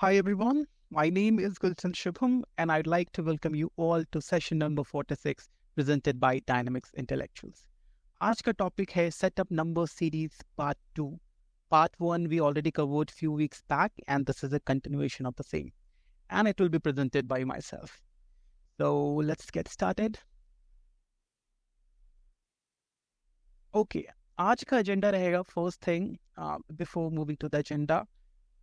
Hi everyone, my name is Gulshan Shubham and I'd like to welcome you all to session number 46 presented by Dynamics Intellectuals. आज का topic है Setup Number Series Part 2. Part 1 we already covered few weeks back and this is a continuation of the same. And it will be presented by myself. So let's get started. Okay, आज का agenda रहेगा first thing before moving to the agenda.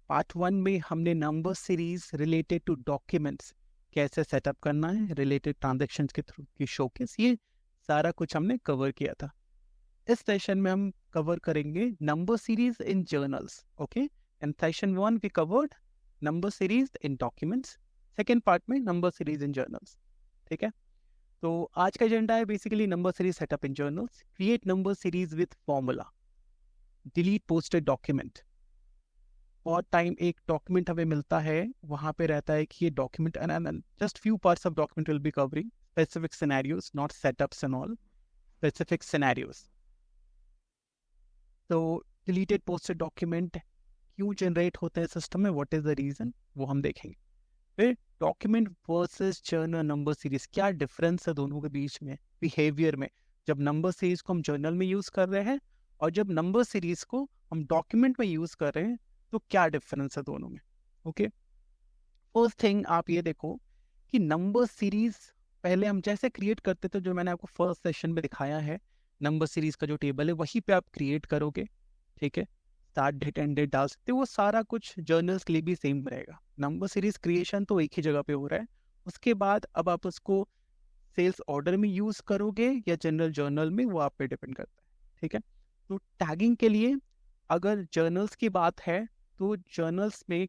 Part 1 में हमने number series related to documents कैसे setup करना है related transactions के through की शोकेस, ये सारा कुछ हमने कवर किया था. इस सेशन में हम कवर करेंगे number series in journals. Okay, in session 1 we covered number series in documents, second part में नंबर सीरीज इन जर्नल्स. ठीक है, तो आज का एजेंडा है basically number series setup in journals, create number series with formula, delete posted document. और time एक document हमें मिलता है, वहाँ पे रहता है कि ये document and just few parts of document will be covering specific scenarios, not setups and all, specific scenarios. तो डिलीटेड पोस्टेड डॉक्यूमेंट क्यों जनरेट होते हैं सिस्टम में, व्हाट इज द रीजन, वो हम देखेंगे. फिर document versus journal number series, क्या डिफरेंस है दोनों के बीच में बिहेवियर में, जब नंबर सीरीज को हम जर्नल में यूज कर रहे हैं और जब नंबर सीरीज को हम डॉक्यूमेंट में यूज कर रहे हैं, तो क्या डिफरेंस है दोनों में. ओके, फर्स्ट थिंग आप ये देखो कि नंबर सीरीज पहले हम जैसे क्रिएट करते थे, जो मैंने आपको फर्स्ट सेशन में दिखाया है, नंबर सीरीज का जो टेबल है वहीं पे आप क्रिएट करोगे. ठीक है, स्टार्ट डेट एंड डेट डाल सकते हो, वो सारा कुछ जर्नल्स के लिए भी सेम रहेगा. नंबर सीरीज क्रिएशन तो एक ही जगह पे हो रहा है. उसके बाद अब आप उसको सेल्स ऑर्डर में यूज करोगे या जनरल जर्नल में, वो आप पे डिपेंड करता है. ठीक है, तो टैगिंग के लिए अगर जर्नल्स की बात है तो जर्नल्स में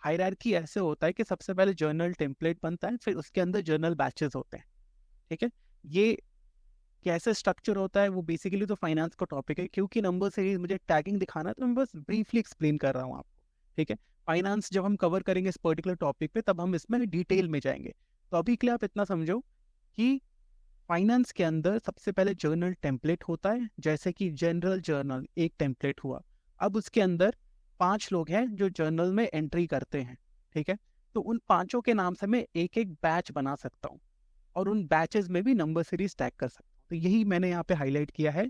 हायरार्की ऐसे होता है कि सबसे पहले जर्नल टेम्पलेट बनता है, फिर उसके अंदर जर्नल बैचेस होते हैं. ठीक है, ये कैसे स्ट्रक्चर होता है वो बेसिकली तो फाइनेंस का टॉपिक है, क्योंकि नंबर सीरीज मुझे टैगिंग दिखाना है तो मैं बस ब्रीफली एक्सप्लेन कर रहा हूँ आपको. ठीक है, फाइनेंस जब हम कवर करेंगे इस पर्टिकुलर टॉपिक पे तब हम इसमें डिटेल में जाएंगे. तो अभी के लिए आप इतना समझो कि फाइनेंस के अंदर सबसे पहले जर्नल टेम्पलेट होता है, जैसे कि जनरल जर्नल एक टेम्पलेट हुआ. अब उसके अंदर 5 लोग हैं जो जर्नल में एंट्री करते हैं. ठीक है, तो उन 5 के नाम से मैं एक एक बैच बना सकता हूँ और उन बैचेस में भी नंबर सीरीज टैग कर सकता हूँ. तो यही मैंने यहाँ पे हाईलाइट किया है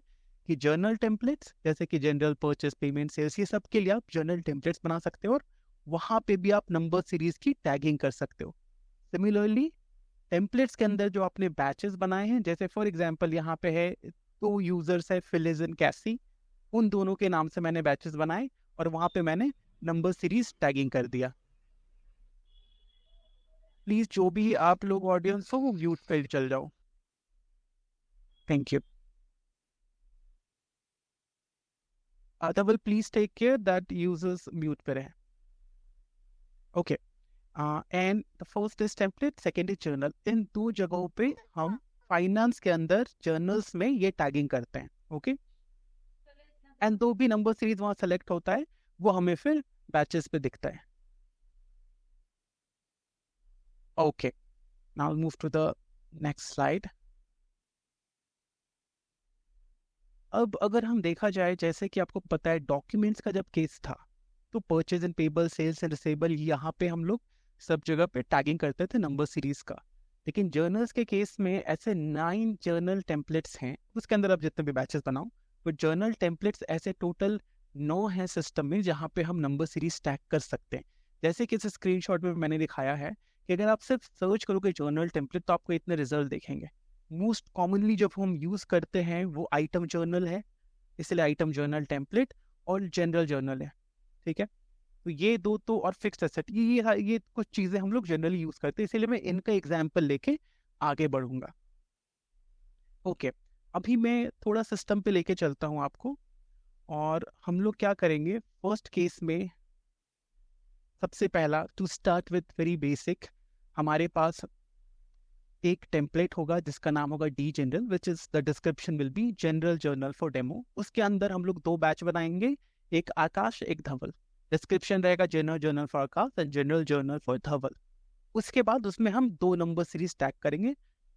कि जर्नल टेम्पलेट्स जैसे कि जनरल, परचेस, पेमेंट, सेल्स, ये सब के लिए आप जर्नल टेम्पलेट्स बना सकते हो और वहाँ पे भी आप नंबर सीरीज की टैगिंग कर सकते हो. सिमिलरली टेम्पलेट्स के अंदर जो आपने बैचेस बनाए हैं, जैसे फॉर एग्जांपल यहाँ पे है 2 यूजर्स है, फिलिज एंड कैसी, उन दोनों के नाम से मैंने बैचेस बनाए और वहां पे मैंने नंबर सीरीज टैगिंग कर दिया. प्लीज जो भी आप लोग ऑडियंस हो वो म्यूट पे चल जाओ. Thank you. Otherwise please take care that users mute पे रहे. Okay, and the first is template, second is journal. इन 2 जगहों पे हम फाइनेंस के अंदर जर्नल्स में ये टैगिंग करते हैं. ओके, एंड 2 भी नंबर सीरीज वहां सेलेक्ट होता है, वो हमें फिर बैचेस पे दिखता है. Okay, now move to the next slide. अब अगर हम देखा जाए, जैसे कि आपको पता है डॉक्यूमेंट्स का जब केस था तो purchase and payable, sales and receivable, यहाँ पे हम लोग सब जगह पे टैगिंग करते थे नंबर सीरीज का. लेकिन जर्नल्स के केस में ऐसे 9 जर्नल टेम्पलेट्स हैं, उसके अंदर आप जितने भी बैचेस बनाओ, तो जर्नल टेम्पलेट्स ऐसे टोटल 9 हैं सिस्टम में जहाँ पे हम नंबर सीरीज टैग कर सकते हैं. जैसे कि इस स्क्रीनशॉट में मैंने दिखाया है कि अगर आप सिर्फ सर्च करोगे जर्नल टेम्पलेट तो आपको इतने रिजल्ट देखेंगे. मोस्ट कॉमनली जब हम यूज करते हैं वो आइटम जर्नल है, इसलिए आइटम जर्नल टेम्पलेट, और जनरल जर्नल है. ठीक है, तो ये 2 तो, और फिक्स्ड एसेट, ये कुछ चीजें हम लोग जनरली यूज करते हैं, इसीलिए मैं इनका एग्जाम्पल लेके आगे बढ़ूंगा. ओके, अभी मैं थोड़ा सिस्टम पे लेके चलता हूँ आपको, और हम लोग क्या करेंगे फर्स्ट केस में. सबसे पहला, to start with very basic, हमारे पास एक टेम्पलेट होगा जिसका नाम होगा D general, which is the description will be general journal for demo. उसके अंदर हम लोग 2 बैच बनाएंगे, एक आकाश एक धवल. डिस्क्रिप्शन रहेगा general journal for Akash and general journal for Dhaval. उसके बाद उसमें हम 2 नंबर सीरीज टैग करेंगे.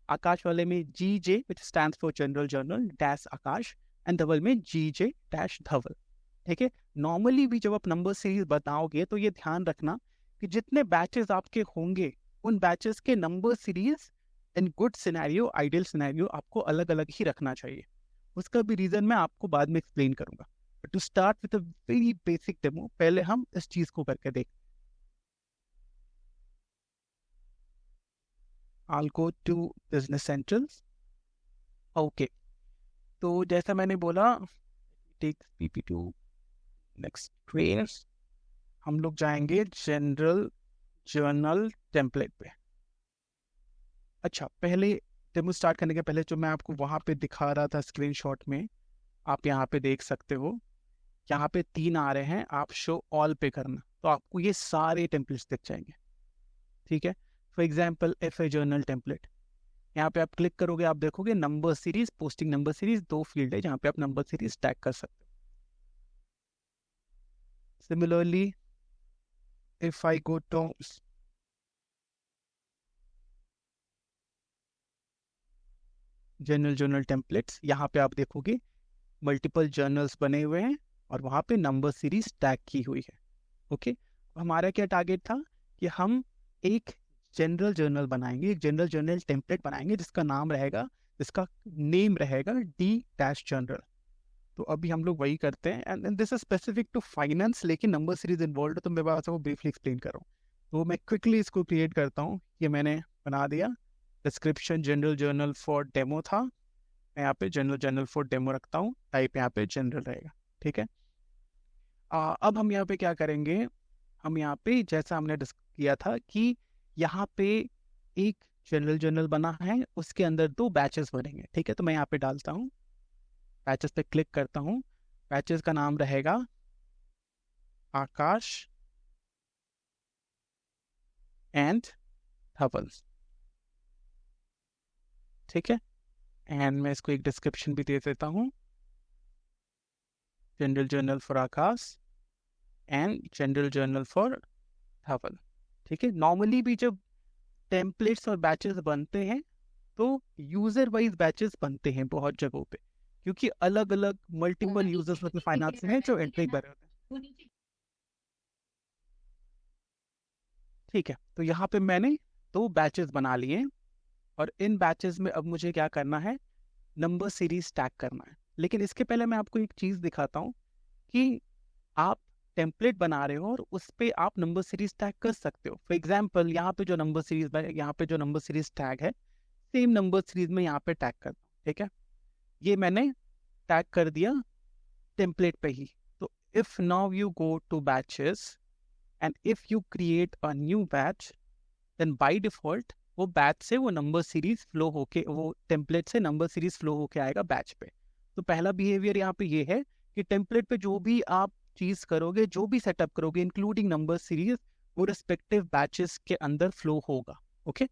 आकाश वाले में G J which stand for general journal dash Akash, and Dhaval में जी जे डैश धवल. ठीक है, नॉर्मली भी जब आप नंबर सीरीज बताओगे तो ये ध्यान रखना कि जितने बैचेस आपके होंगे उन बैचेस के number series in good scenario, ideal scenario आपको अलग अलग ही रखना चाहिए। उसका भी रीजन मैं आपको बाद में एक्सप्लेन करूंगा। But to start with a very basic demo, पहले हम इस चीज को करके देख। I'll go to Business Central. Okay, तो जैसा मैंने बोला, take PP to next trace, हम लोग जाएंगे जनरल जर्नल टेम्पलेट पे। अच्छा, पहले डेमो स्टार्ट करने के पहले जो मैं आपको वहां पे दिखा रहा था स्क्रीनशॉट में, आप यहाँ पे देख सकते हो, यहाँ पे 3 आ रहे हैं, आप शो ऑल पे करना तो आपको ये सारे टेम्पलेट्स दिख जाएंगे। ठीक है, for example F A journal template, यहाँ पे आप क्लिक करोगे, आप देखोगे number series, posting number series, 2 field है जहाँ पे आप नंबर सीरीज टैग कर सकते हो। Similarly if I go to journal templates, यहाँ पे आप देखोगे मल्टीपल जर्नल्स बने हुए हैं और वहाँ पे नंबर सीरीज टैग की हुई है। ओके, हमारा क्या टारगेट था कि हम एक जनरल जर्नल बनाएंगे, एक जनरल जर्नल टेम्पलेट बनाएंगे जिसका नाम रहेगा, जिसका नेम रहेगा डी डैश जनरल। तो अभी हम लोग वही करते हैं, and this is specific to finance, लेकिन नंबर सीरीज इन्वॉल्व है तो मैं बस आपको ब्रीफली एक्सप्लेन कर रहा हूँ। तो मैं क्विकली इसको क्रिएट करता हूँ, ये मैंने बना दिया। Description general journal for demo था, मैं यहाँ पे जनरल जर्नल फॉर डेमो रखता हूँ, टाइप यहाँ पे जनरल रहेगा। ठीक है, अब हम यहाँ पे क्या करेंगे, हम यहाँ पे जैसा हमने किया था कि यहाँ पे एक जनरल जर्नल बना है, उसके अंदर 2 बैचेस बनेंगे। ठीक है, तो मैं यहाँ पे डालता हूँ, बैचेस पे क्लिक करता हूँ, बैचेस का नाम रहेगा आकाश एंड धवल। ठीक है, एंड मैं इसको एक डिस्क्रिप्शन भी दे देता हूँ, general journal for Akash and general journal for Dhaval. ठीक है, नॉर्मली भी जब टेम्पलेट्स और बैचेस बनते हैं तो यूजर वाइज बैचेस बनते हैं बहुत जगहों पे, क्योंकि अलग अलग मल्टीपल यूजर्स मतलब फाइनेंस हैं जो एंट्री कर रहे होते हैं। ठीक है, तो यहाँ पे मैंने 2 बैचेस बना लिए, और इन बैचेस में अब मुझे क्या करना है, नंबर सीरीज टैग करना है। लेकिन इसके पहले मैं आपको एक चीज दिखाता हूँ कि आप टेम्पलेट बना रहे हो और उस पे आप नंबर सीरीज टैग कर सकते हो। फॉर एग्जाम्पल यहाँ पे जो नंबर सीरीज, यहाँ पे जो नंबर सीरीज टैग है, सेम नंबर सीरीज में यहाँ पे टैग करता हूँ। ठीक है, ये मैंने टैग कर दिया टेम्पलेट पे ही। तो if now you go to batches and if you create a new batch, then by default वो बैच से वो नंबर सीरीज फ्लो होके, वो टेम्पलेट से नंबर सीरीज फ्लो होके आएगा बैच पे। तो पहला बिहेवियर यहाँ पे ये है कि टेम्पलेट पे जो भी आप चीज करोगे, जो भी सेटअप करोगे इंक्लूडिंग नंबर सीरीज, वो रिस्पेक्टिव बैचेस के अंदर फ्लो होगा। Okay,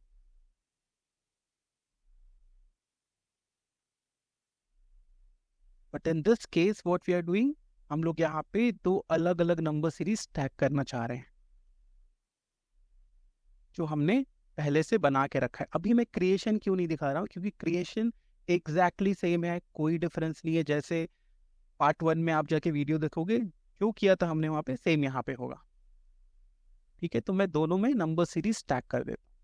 but in this case what we are doing, हम लोग यहाँ पे 2 अलग अलग नंबर सीरीज टैग करना चाह रहे हैं जो हमने पहले से बना के रखा है। अभी मैं क्रिएशन क्यों नहीं दिखा रहा हूँ, क्योंकि क्रिएशन एग्जैक्टली सेम है, कोई डिफरेंस नहीं है। जैसे पार्ट 1 में आप जाके वीडियो देखोगे, जो किया था हमने वहाँ पे सेम यहाँ पे होगा। ठीक है, तो मैं दोनों में नंबर सीरीज टैग कर देता हूँ।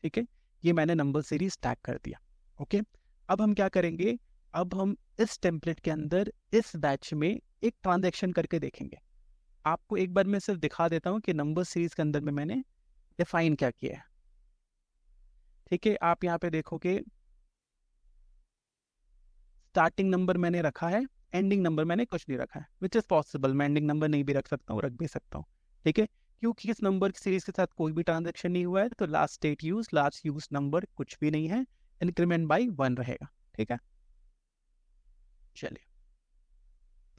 ठीक है, ये मैंने नंबर सीरीज टैग कर दिया। ओके, अब हम क्या करेंगे, अब हम इस टेम्पलेट के अंदर इस बैच में एक ट्रांजैक्शन करके देखेंगे। आपको एक बार मैं सिर्फ दिखा देता हूँ कि नंबर सीरीज के अंदर में मैंने डिफाइन क्या किया है। ठीक है, आप यहाँ पे देखोगे स्टार्टिंग नंबर मैंने रखा है, एंडिंग नंबर मैंने कुछ नहीं रखा है, विच इज पॉसिबल, मैं एंडिंग नंबर नहीं भी रख सकता हूँ, रख भी सकता हूँ। ठीक है, क्योंकि इस नंबर की सीरीज के साथ कोई भी ट्रांजेक्शन नहीं हुआ है, तो last date use, last use number कुछ भी नहीं है, इंक्रीमेंट बाई 1 रहेगा। ठीक है, चलिए,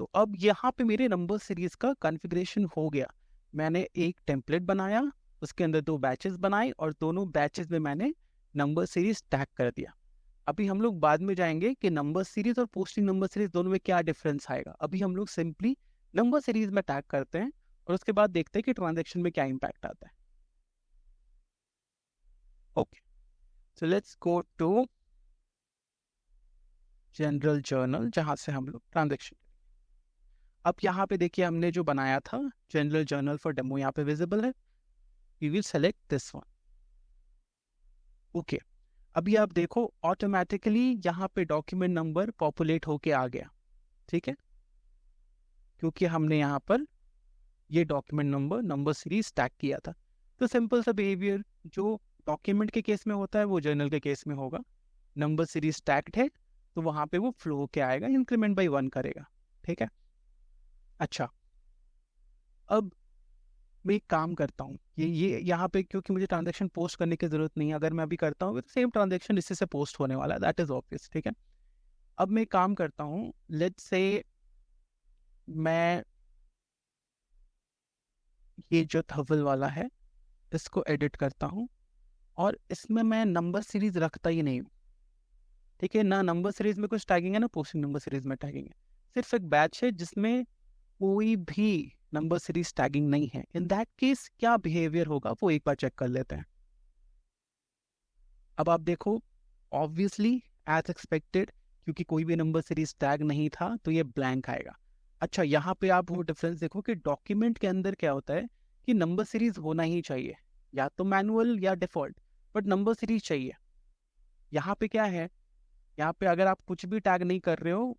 तो अब यहाँ पे मेरे नंबर सीरीज का कॉन्फ़िगरेशन हो गया। मैंने एक टेम्पलेट बनाया, उसके अंदर 2 बैचेस बनाए और दोनों बैचेस में मैंने नंबर सीरीज टैग कर दिया। अभी हम लोग बाद में जाएंगे कि नंबर सीरीज और पोस्टिंग नंबर सीरीज दोनों में क्या डिफरेंस आएगा। अभी हम लोग सिंपली नंबर सीरीज में टैग करते हैं और उसके बाद देखते हैं कि ट्रांजैक्शन में क्या इम्पैक्ट आता है। Okay, so let's go to general journal, जहां से हम लोग ट्रांजैक्शन। अब यहाँ पे देखिए हमने जो बनाया था जनरल जर्नल फॉर डेमो यहाँ पे विजिबल है, we will select this one. Okay, अभी आप देखो ऑटोमेटिकली यहाँ पे डॉक्यूमेंट नंबर पॉपुलेट होके आ गया, ठीक है, क्योंकि हमने यहाँ पर ये डॉक्यूमेंट नंबर सीरीज टैग किया था। तो सिंपल सा बिहेवियर जो डॉक्यूमेंट के केस में होता है वो जर्नल के केस में होगा। नंबर सीरीज टैग्ड है तो वहां पे वो फ्लो होके आएगा, इंक्रीमेंट बाई 1 करेगा, ठीक है। अच्छा, अब मैं एक काम करता हूँ, ये यहाँ पे क्योंकि मुझे ट्रांजेक्शन पोस्ट करने की जरूरत नहीं है, अगर मैं अभी करता हूँ तो सेम ट्रांजेक्शन इसी से पोस्ट होने वाला है, दैट इज ऑब्वियस, ठीक है। अब मैं एक काम करता हूँ, लेट्स से मैं ये जो धवल वाला है इसको एडिट करता हूँ और इसमें मैं नंबर सीरीज रखता ही नहीं हूँ, ठीक है ना। नंबर सीरीज में कुछ टैगिंग है ना पोस्टिंग नंबर सीरीज में टैगिंग है, सिर्फ एक बैच है जिसमें कोई भी नंबर सीरीज टैगिंग नहीं है। इन दैट केस क्या बिहेवियर होगा वो एक बार चेक कर लेते हैं। अब आप देखो ऑब्वियसली एज एक्सपेक्टेड, क्योंकि कोई भी नंबर सीरीज टैग नहीं था तो ये ब्लैंक आएगा। अच्छा, यहाँ पे आप वो डिफरेंस देखो कि डॉक्यूमेंट के अंदर क्या होता है कि नंबर सीरीज होना ही चाहिए, या तो मैनुअल या डिफॉल्ट, बट नंबर सीरीज चाहिए। यहाँ पे क्या है, यहाँ पे अगर आप कुछ भी टैग नहीं कर रहे हो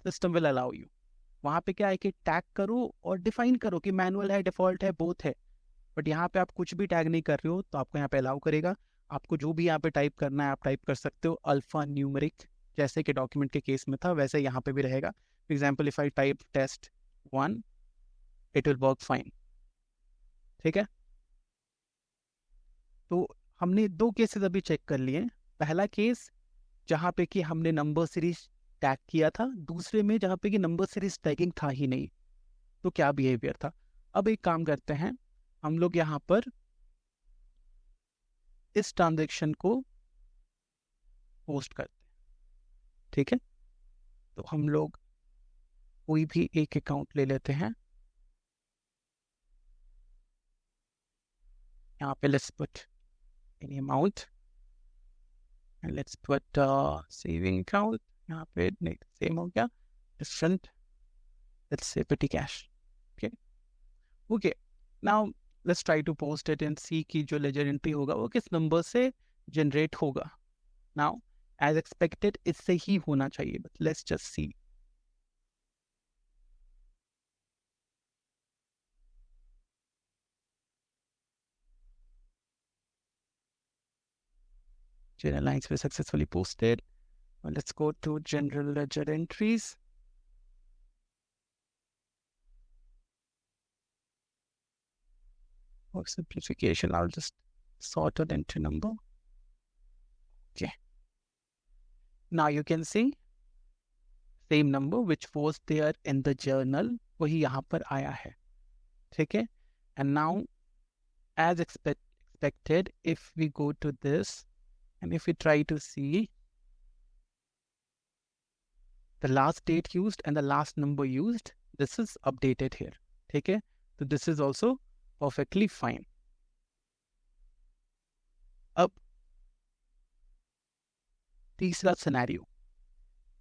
सिस्टम विल अलाउ यू। वहाँ पे क्या है कि टैग करो और डिफाइन करो कि मैनुअल है, डिफॉल्ट है, बोथ है। बट यहाँ पे आप कुछ भी टैग नहीं कर रहे हो तो आपको यहाँ पे अलाउ करेगा। आपको जो भी यहाँ पे टाइप करना है आप टाइप कर सकते हो, अल्फा न्यूमेरिक, जैसे कि डॉक्यूमेंट के केस में था वैसे यहाँ पे भी रहेगा। For example if I type test1 it will work fine, ठीक है। तो हमने दो केसेस अभी चेक कर लिए। पहला केस जहाँ पे कि हमने नंबर सीरीज टैग किया था, दूसरे में जहाँ पे कि नंबर सीरीज टैगिंग था ही नहीं, तो क्या बिहेवियर था। अब एक काम करते हैं, हम लोग यहाँ पर इस ट्रांजेक्शन को पोस्ट करते हैं, ठीक है। तो हम लोग कोई भी एक अकाउंट ले लेते हैं, यहाँ पे let's put any amount and let's put saving account, यहाँ पे नहीं सेम हो गया, different, let's say petty cash, okay. Okay, now let's try to post it and see की जो लेजर एंट्री होगा वो किस नंबर से जनरेट होगा। नाउ एज एक्सपेक्टेड इससे ही होना चाहिए, but let's just see. General lines were successfully posted. Well, let's go to general ledger entries. For simplification, I'll just sort it into number. Okay. Now you can see same number which was there in the journal, वही यहाँ पर आया है, ठीक है। And now as expected, if we go to this and if we try to see the last date used and the last number used, this is updated here, ठीक है। So this is also perfectly fine. अब तीसरा scenario,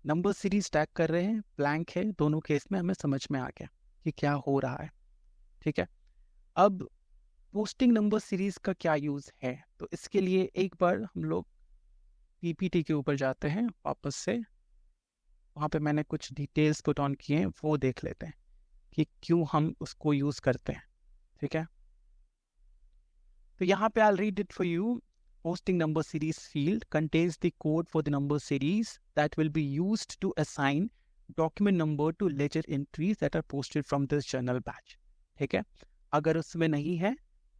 number series tag कर रहे हैं, blank है, दोनों case में हमें समझ में आ गया कि क्या हो रहा है, ठीक है। अब पोस्टिंग नंबर सीरीज का क्या यूज है, तो इसके लिए एक बार हम लोग पीपीटी के ऊपर जाते हैं वापस से, वहाँ पे मैंने कुछ डिटेल्स पुट ऑन किए हैं वो देख लेते हैं कि क्यों हम उसको यूज करते हैं, ठीक है। तो यहाँ पे I'll read it for you. Posting number series field contains the code for the number series that will be used to assign document number to ledger entries that are posted from this journal batch, ठीक है। अगर उसमें नहीं है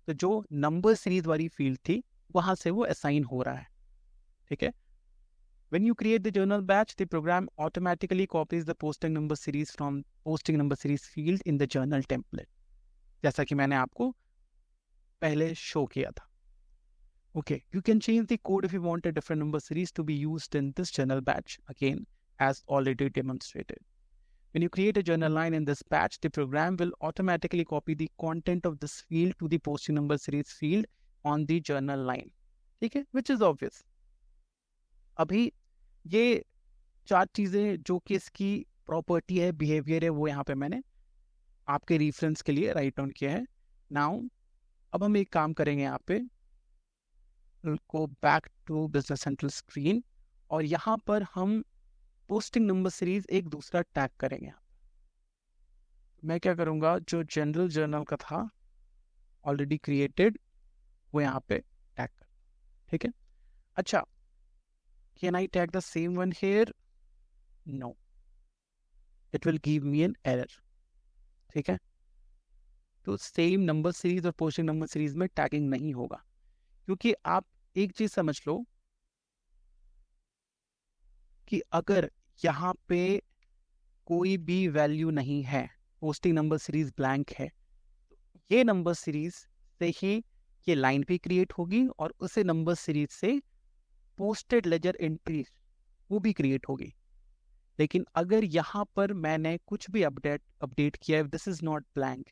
तो जो number series वाली field थी वहां से वो असाइन हो रहा है, ठीक है। When you create the journal batch, the program automatically copies the posting number series from posting number series field in the journal template, जैसा कि मैंने आपको पहले शो किया था। Okay, you can change the code if you want a different number series to be used in this journal batch, again, as already demonstrated. When you create a journal line in this batch, the program will automatically copy the content of this field to the posting number series field on the journal line, ठीक है, which is obvious. अभी ये चार चीजें जो कि इसकी property है, बिहेवियर है, वो यहाँ पे मैंने आपके रेफरेंस के लिए राइट डाउन किया है। नाउ अब हम एक काम करेंगे, यहाँ पे go back to Business Central screen, और यहाँ पर हम पोस्टिंग नंबर सीरीज एक दूसरा टैग करेंगे। मैं क्या करूँगा, जो जनरल जर्नल का था ऑलरेडी क्रिएटेड, वो यहाँ पे टैग कर, ठीक है। अच्छा, can I tag the same one here? No, it will give me an error, ठीक है। तो सेम नंबर सीरीज और पोस्टिंग नंबर सीरीज में टैगिंग नहीं होगा, क्योंकि आप एक चीज समझ लो कि अगर यहाँ पे कोई भी वैल्यू नहीं है, पोस्टिंग नंबर सीरीज ब्लैंक है, ये नंबर सीरीज से ही ये लाइन भी क्रिएट होगी और उसे नंबर सीरीज से पोस्टेड लेजर एंट्री वो भी क्रिएट होगी। लेकिन अगर यहाँ पर मैंने कुछ भी अपडेट किया, this is not blank,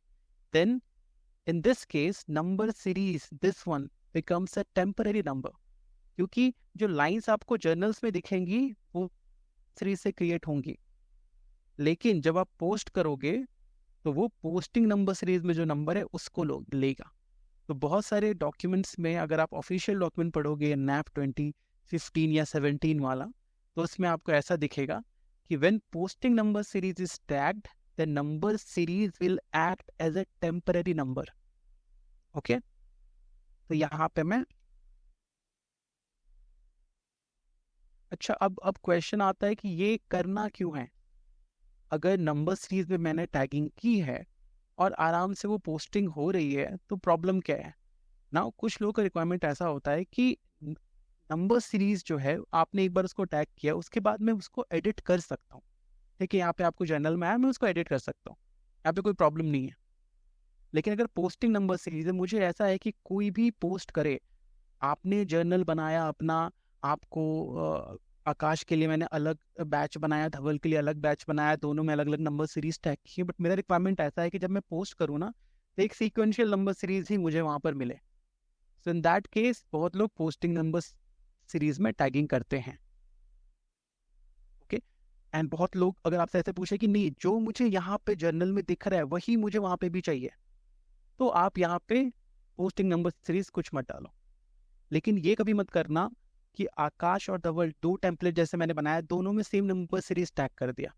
then in this case number series this one becomes a temporary number, क्योंकि जो लाइंस आपको जर्नल्स में दिखेंगी वो सीरीज से क्रिएट होंगी, लेकिन जब आप पोस्ट करोगे तो वो पोस्टिंग नंबर सीरीज में जो नंबर है उसको लेगा। तो बहुत सारे डॉक्यूमेंट्स में अगर आप ऑफिशियल डॉक्यूमेंट पढ़ोगे NAP 2015 या 17 वाला, तो उसमें आपको ऐसा दिखेगा कि when posting number series is tagged, the number series will act as a temporary number. Okay, तो यहाँ पे मैं, अच्छा अब क्वेश्चन आता है कि ये करना क्यों है? अगर नंबर सीरीज में मैंने टैगिंग की है और आराम से वो पोस्टिंग हो रही है, तो प्रॉब्लम क्या है ना? कुछ लोगों का रिक्वायरमेंट ऐसा होता है कि नंबर सीरीज जो है, आपने एक बार उसको टैग किया, उसके बाद मैं उसको एडिट कर सकता हूँ, ठीक है। यहाँ पे आपको जर्नल में आया, मैं उसको एडिट कर सकता हूँ, यहाँ पे कोई प्रॉब्लम नहीं है। लेकिन अगर पोस्टिंग नंबर सीरीज है, मुझे ऐसा है कि कोई भी पोस्ट करे, आपने जर्नल बनाया अपना, आपको आकाश के लिए मैंने अलग बैच बनाया, धवल के लिए अलग बैच बनाया, दोनों में अलग अलग नंबर सीरीज टैग की, बट मेरा रिक्वायरमेंट ऐसा है कि जब मैं पोस्ट करूँ ना, तो एक सीक्वेंशियल नंबर सीरीज ही मुझे वहाँ पर मिले। सो इन दैट केस बहुत लोग पोस्टिंग नंबर सीरीज में टैगिंग करते हैं, ओके। एंड बहुत लोग अगर आपसे ऐसे पूछे कि नहीं, जो मुझे यहाँ पे जर्नल में दिख रहा है वही मुझे वहाँ पे भी चाहिए, तो आप यहाँ पे पोस्टिंग नंबर सीरीज कुछ मत डालो। लेकिन ये कभी मत करना कि आकाश और धवल दो टेम्पलेट जैसे मैंने बनाया, दोनों में सेम नंबर सीरीज टैग कर दिया,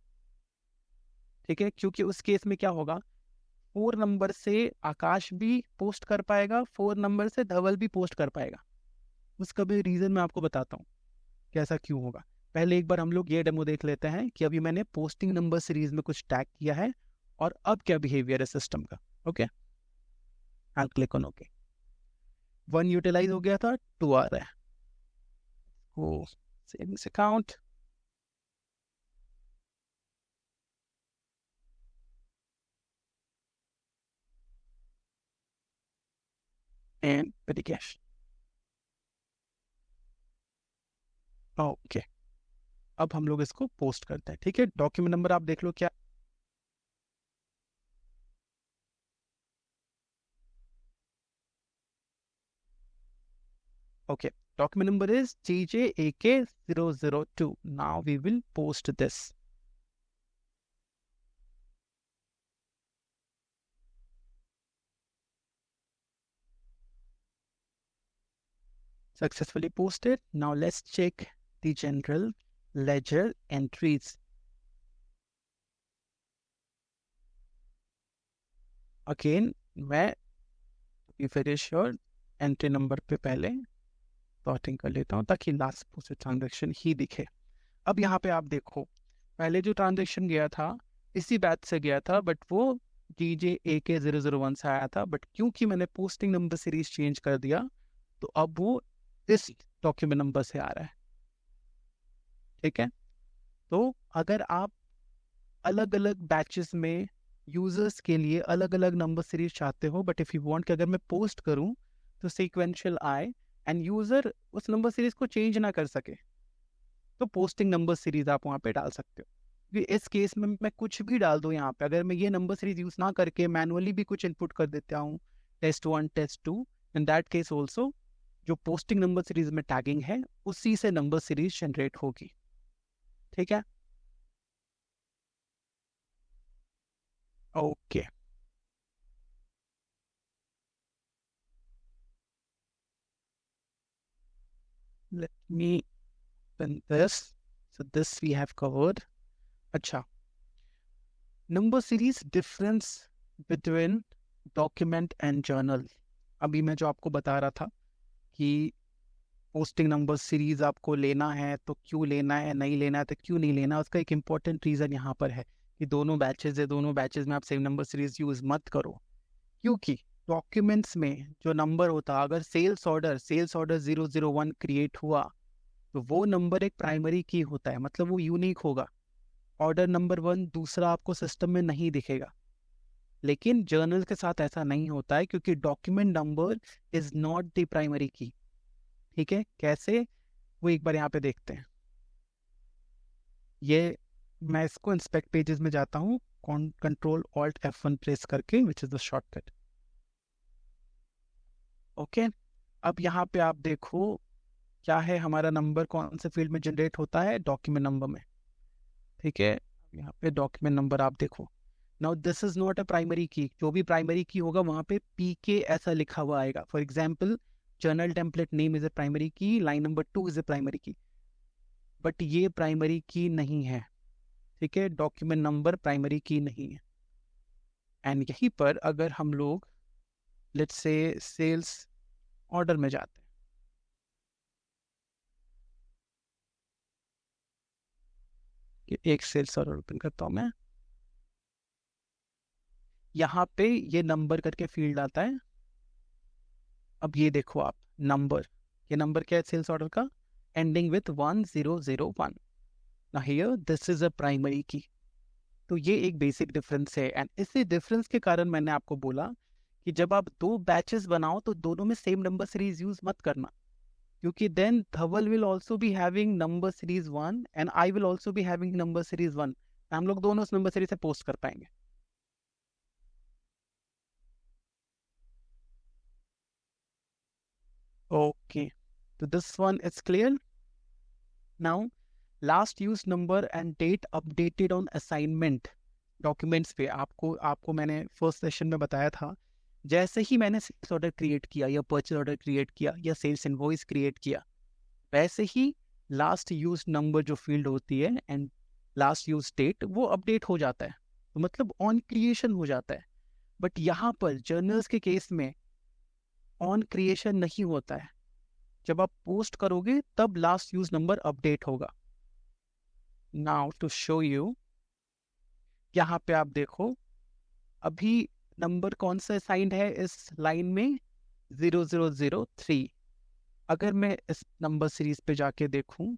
ठीक है। क्योंकि उस केस में क्या होगा, 4 नंबर से आकाश भी पोस्ट कर पाएगा, 4 नंबर से धवल भी पोस्ट कर पाएगा। उसका भी रीजन मैं आपको बताता हूँ कि ऐसा क्यों होगा। पहले एक बार हम लोग ये डेमो देख लेते हैं कि अभी मैंने पोस्टिंग नंबर सीरीज में कुछ टैग किया है और अब क्या बिहेवियर है सिस्टम का। Okay, I click on okay. 1 utilise हो गया था, 2 आ रहा है। ओ, savings account, and petty cash. Okay, अब हम लोग इसको पोस्ट करते हैं, ठीक है। डॉक्यूमेंट नंबर आप देख लो क्या, okay, document number is GJAK002. Now we will post this. Successfully posted. Now let's check the general ledger entries. Again, मैं वेरी श्योर एंट्री नंबर पे पहले सॉर्टिंग कर लेता हूँ ताकि लास्ट पोस्टेड ट्रांजेक्शन ही दिखे। अब यहाँ पे आप देखो, पहले जो ट्रांजेक्शन गया था इसी बैच से गया था, बट वो GJAK001 से आया था, बट क्योंकि मैंने पोस्टिंग नंबर सीरीज चेंज कर दिया तो अब वो इस डॉक्यूमेंट नंबर से आ रहा है, ठीक है। तो अगर आप अलग अलग बैचेस में यूजर्स के लिए अलग अलग नंबर सीरीज चाहते हो, बट इफ यू वांट कि अगर मैं पोस्ट करूं तो सीक्वेंशियल आए एंड यूजर उस नंबर सीरीज को चेंज ना कर सके, तो पोस्टिंग नंबर सीरीज आप वहां पे डाल सकते हो। क्योंकि इस केस में मैं कुछ भी डाल दूं यहाँ पे, अगर मैं ये नंबर सीरीज यूज ना करके मैनुअली भी कुछ इनपुट कर देता हूँ, test1 test2, in that case also जो पोस्टिंग नंबर सीरीज में टैगिंग है उसी से नंबर सीरीज जनरेट होगी, ठीक है। Okay, me open this. So this we have covered. अच्छा, number series difference between document and journal. अभी मैं जो आपको बता रहा था कि पोस्टिंग नंबर सीरीज आपको लेना है तो क्यों लेना है, नहीं लेना है तो क्यों नहीं लेना, उसका एक इम्पॉर्टेंट रीज़न यहाँ पर है कि दोनों बैचेज है, दोनों बैचेज में आप सेम नंबर सीरीज यूज़ मत करो. क्योंकि डॉक्यूमेंट्स में जो नंबर होता, अगर सेल्स ऑर्डर 001 क्रिएट हुआ तो वो नंबर एक प्राइमरी की होता है, मतलब वो यूनिक होगा. ऑर्डर नंबर 1 दूसरा आपको सिस्टम में नहीं दिखेगा. लेकिन जर्नल के साथ ऐसा नहीं होता है क्योंकि document number is not the primary की. ठीक है, कैसे, वो एक बार यहाँ पे देखते हैं. ये मैं इसको इंस्पेक्ट पेजेस में जाता हूँ, कंट्रोल ऑल्ट F1 प्रेस करके, विच इज द शॉर्टकट. ओके, अब यहाँ पे आप देखो क्या है, हमारा नंबर कौन से फील्ड में जनरेट होता है, डॉक्यूमेंट नंबर में. ठीक है, यहाँ पे डॉक्यूमेंट नंबर आप देखो. Now this is not a primary की. जो भी प्राइमरी की होगा वहाँ पे PK ऐसा लिखा हुआ आएगा. For example, journal template name is a primary key, line number 2 is a primary key, but ये प्राइमरी की नहीं है. ठीक है, डॉक्यूमेंट नंबर प्राइमरी की नहीं है. एंड यहीं पर अगर हम लोग लेट्स से सेल्स ऑर्डर में जाते हैं, कि एक सेल्स ऑर्डर ओपन करता हूं मैं, यहाँ पे ये नंबर करके फील्ड आता है. अब ये देखो आप, नंबर, ये नंबर क्या है सेल्स ऑर्डर का, एंडिंग विथ 1001. ना here this is a primary की. तो ये एक बेसिक डिफरेंस है. एंड इसी डिफरेंस के कारण मैंने आपको बोला कि जब आप दो बैचेस बनाओ तो दोनों में सेम नंबर सीरीज यूज मत करना, क्योंकि then Dhaval will also be having number series 1 and I will also be having number series 1. हम लोग दोनों उस नंबर सीरीज से पोस्ट कर पाएंगे. ओके, तो this one is clear. Now last use number and date updated on assignment documents पे. आपको आपको मैंने फर्स्ट सेशन में बताया था, जैसे ही मैंने सेल्स ऑर्डर क्रिएट किया या परचेज ऑर्डर क्रिएट किया या सेल्स इनवॉइस क्रिएट किया, वैसे ही लास्ट यूज नंबर जो फील्ड होती है एंड लास्ट यूज डेट वो अपडेट हो जाता है. तो मतलब ऑन क्रिएशन हो जाता है. बट यहाँ पर जर्नल्स के केस में ऑन क्रिएशन नहीं होता है. जब आप पोस्ट करोगे तब लास्ट यूज नंबर अपडेट होगा. नाउ टू शो यू, यहाँ पे आप देखो अभी नंबर कौन सा असाइंड है इस लाइन में, 0003. अगर मैं इस नंबर सीरीज पे जाके देखूं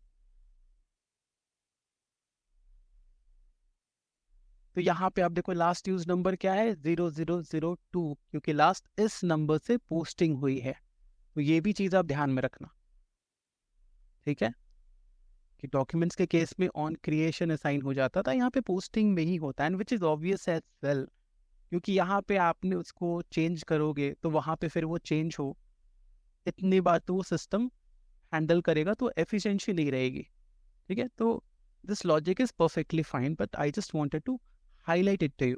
तो यहाँ पे आप देखो लास्ट यूज नंबर क्या है, 0002, क्योंकि लास्ट इस नंबर से पोस्टिंग हुई है. तो ये भी चीज आप ध्यान में रखना. ठीक है, कि डॉक्यूमेंट्स के केस में ऑन क्रिएशन असाइन हो जाता था, यहाँ पे पोस्टिंग में ही होता है, which is obvious as well, क्योंकि यहाँ पे आपने उसको चेंज करोगे तो वहाँ पे फिर वो चेंज हो इतनी बार तो वो सिस्टम हैंडल करेगा, तो एफिशिएंसी नहीं रहेगी. ठीक है, तो this logic is perfectly fine, but I just wanted to highlight it to you.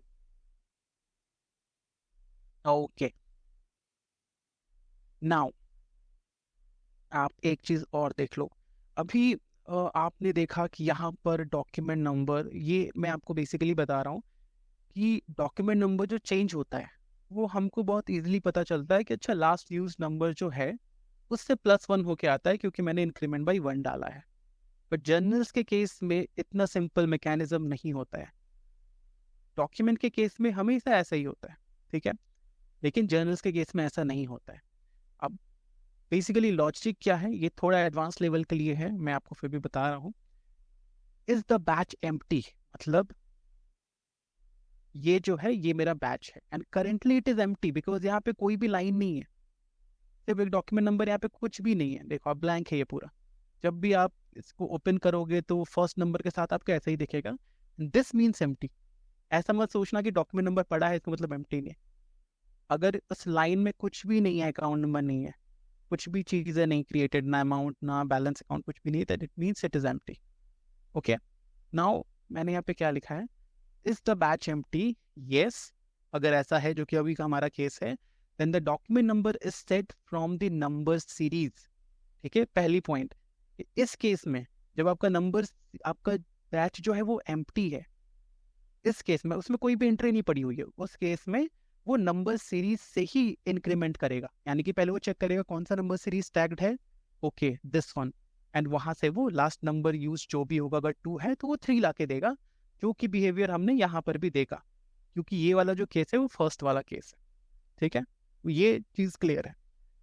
Okay, now आप एक चीज और देख लो. अभी आपने देखा कि यहाँ पर डॉक्यूमेंट नंबर, ये मैं आपको बेसिकली बता रहा हूँ कि डॉक्यूमेंट नंबर जो चेंज होता है वो हमको बहुत इजीली पता चलता है कि अच्छा लास्ट यूज नंबर जो है उससे +1 होके आता है क्योंकि मैंने इंक्रीमेंट बाई 1 डाला है. बट जर्नल्स के केस में इतना सिंपल मैकेनिज्म नहीं होता है. डॉक्यूमेंट के केस में हमेशा ऐसा ही होता है. ठीक है, लेकिन जर्नल्स के केस में ऐसा नहीं होता है. अब बेसिकली लॉजिक क्या है, ये थोड़ा एडवांस लेवल के लिए है, मैं आपको फिर भी बता रहा हूँ. इज द बैच एम्प्टी, मतलब ये जो है ये मेरा बैच है and currently it is empty because यहाँ पे कोई भी लाइन नहीं है, सिर्फ एक डॉक्यूमेंट नंबर, यहाँ पे कुछ भी नहीं है. देखो आप, ब्लैंक है ये पूरा. जब भी आप इसको ओपन करोगे तो फर्स्ट नंबर के साथ आपको ऐसा ही दिखेगा, दिस मीन्स एम्प्टी. ऐसा मत सोचना कि डॉक्यूमेंट नंबर पड़ा है इसका मतलब एम्प्टी नहीं है. अगर उस लाइन में कुछ भी नहीं है, अकाउंट नंबर नहीं है, कुछ भी चीजें नहीं क्रिएटेड, ना अमाउंट ना बैलेंस अकाउंट, कुछ भी नहीं है, it means it is empty. Okay, now मैंने यहाँ पे क्या लिखा है, is the batch empty, yes. अगर ऐसा है, जो कि अभी का हमारा केस है, then the document number is set from the number series. ठीक है, पहली पॉइंट, इस केस में जब आपका नंबर, आपका बैच जो है वो एम्प्टी है, इस केस में उसमें कोई भी एंट्री नहीं पड़ी हुई है, उस केस में वो नंबर सीरीज से ही इंक्रीमेंट करेगा। यानी कि पहले वो चेक करेगा कौन सा नंबर सीरीज टैग्ड है, ओके दिस वन, एंड वहां से वो लास्ट नंबर यूज जो भी होगा, अगर 2 है तो वो 3 ला के देगा, जो कि बिहेवियर हमने यहाँ पर भी देखा, क्योंकि ये वाला जो केस है वो फर्स्ट वाला केस है। ठीक है, ये चीज क्लियर है।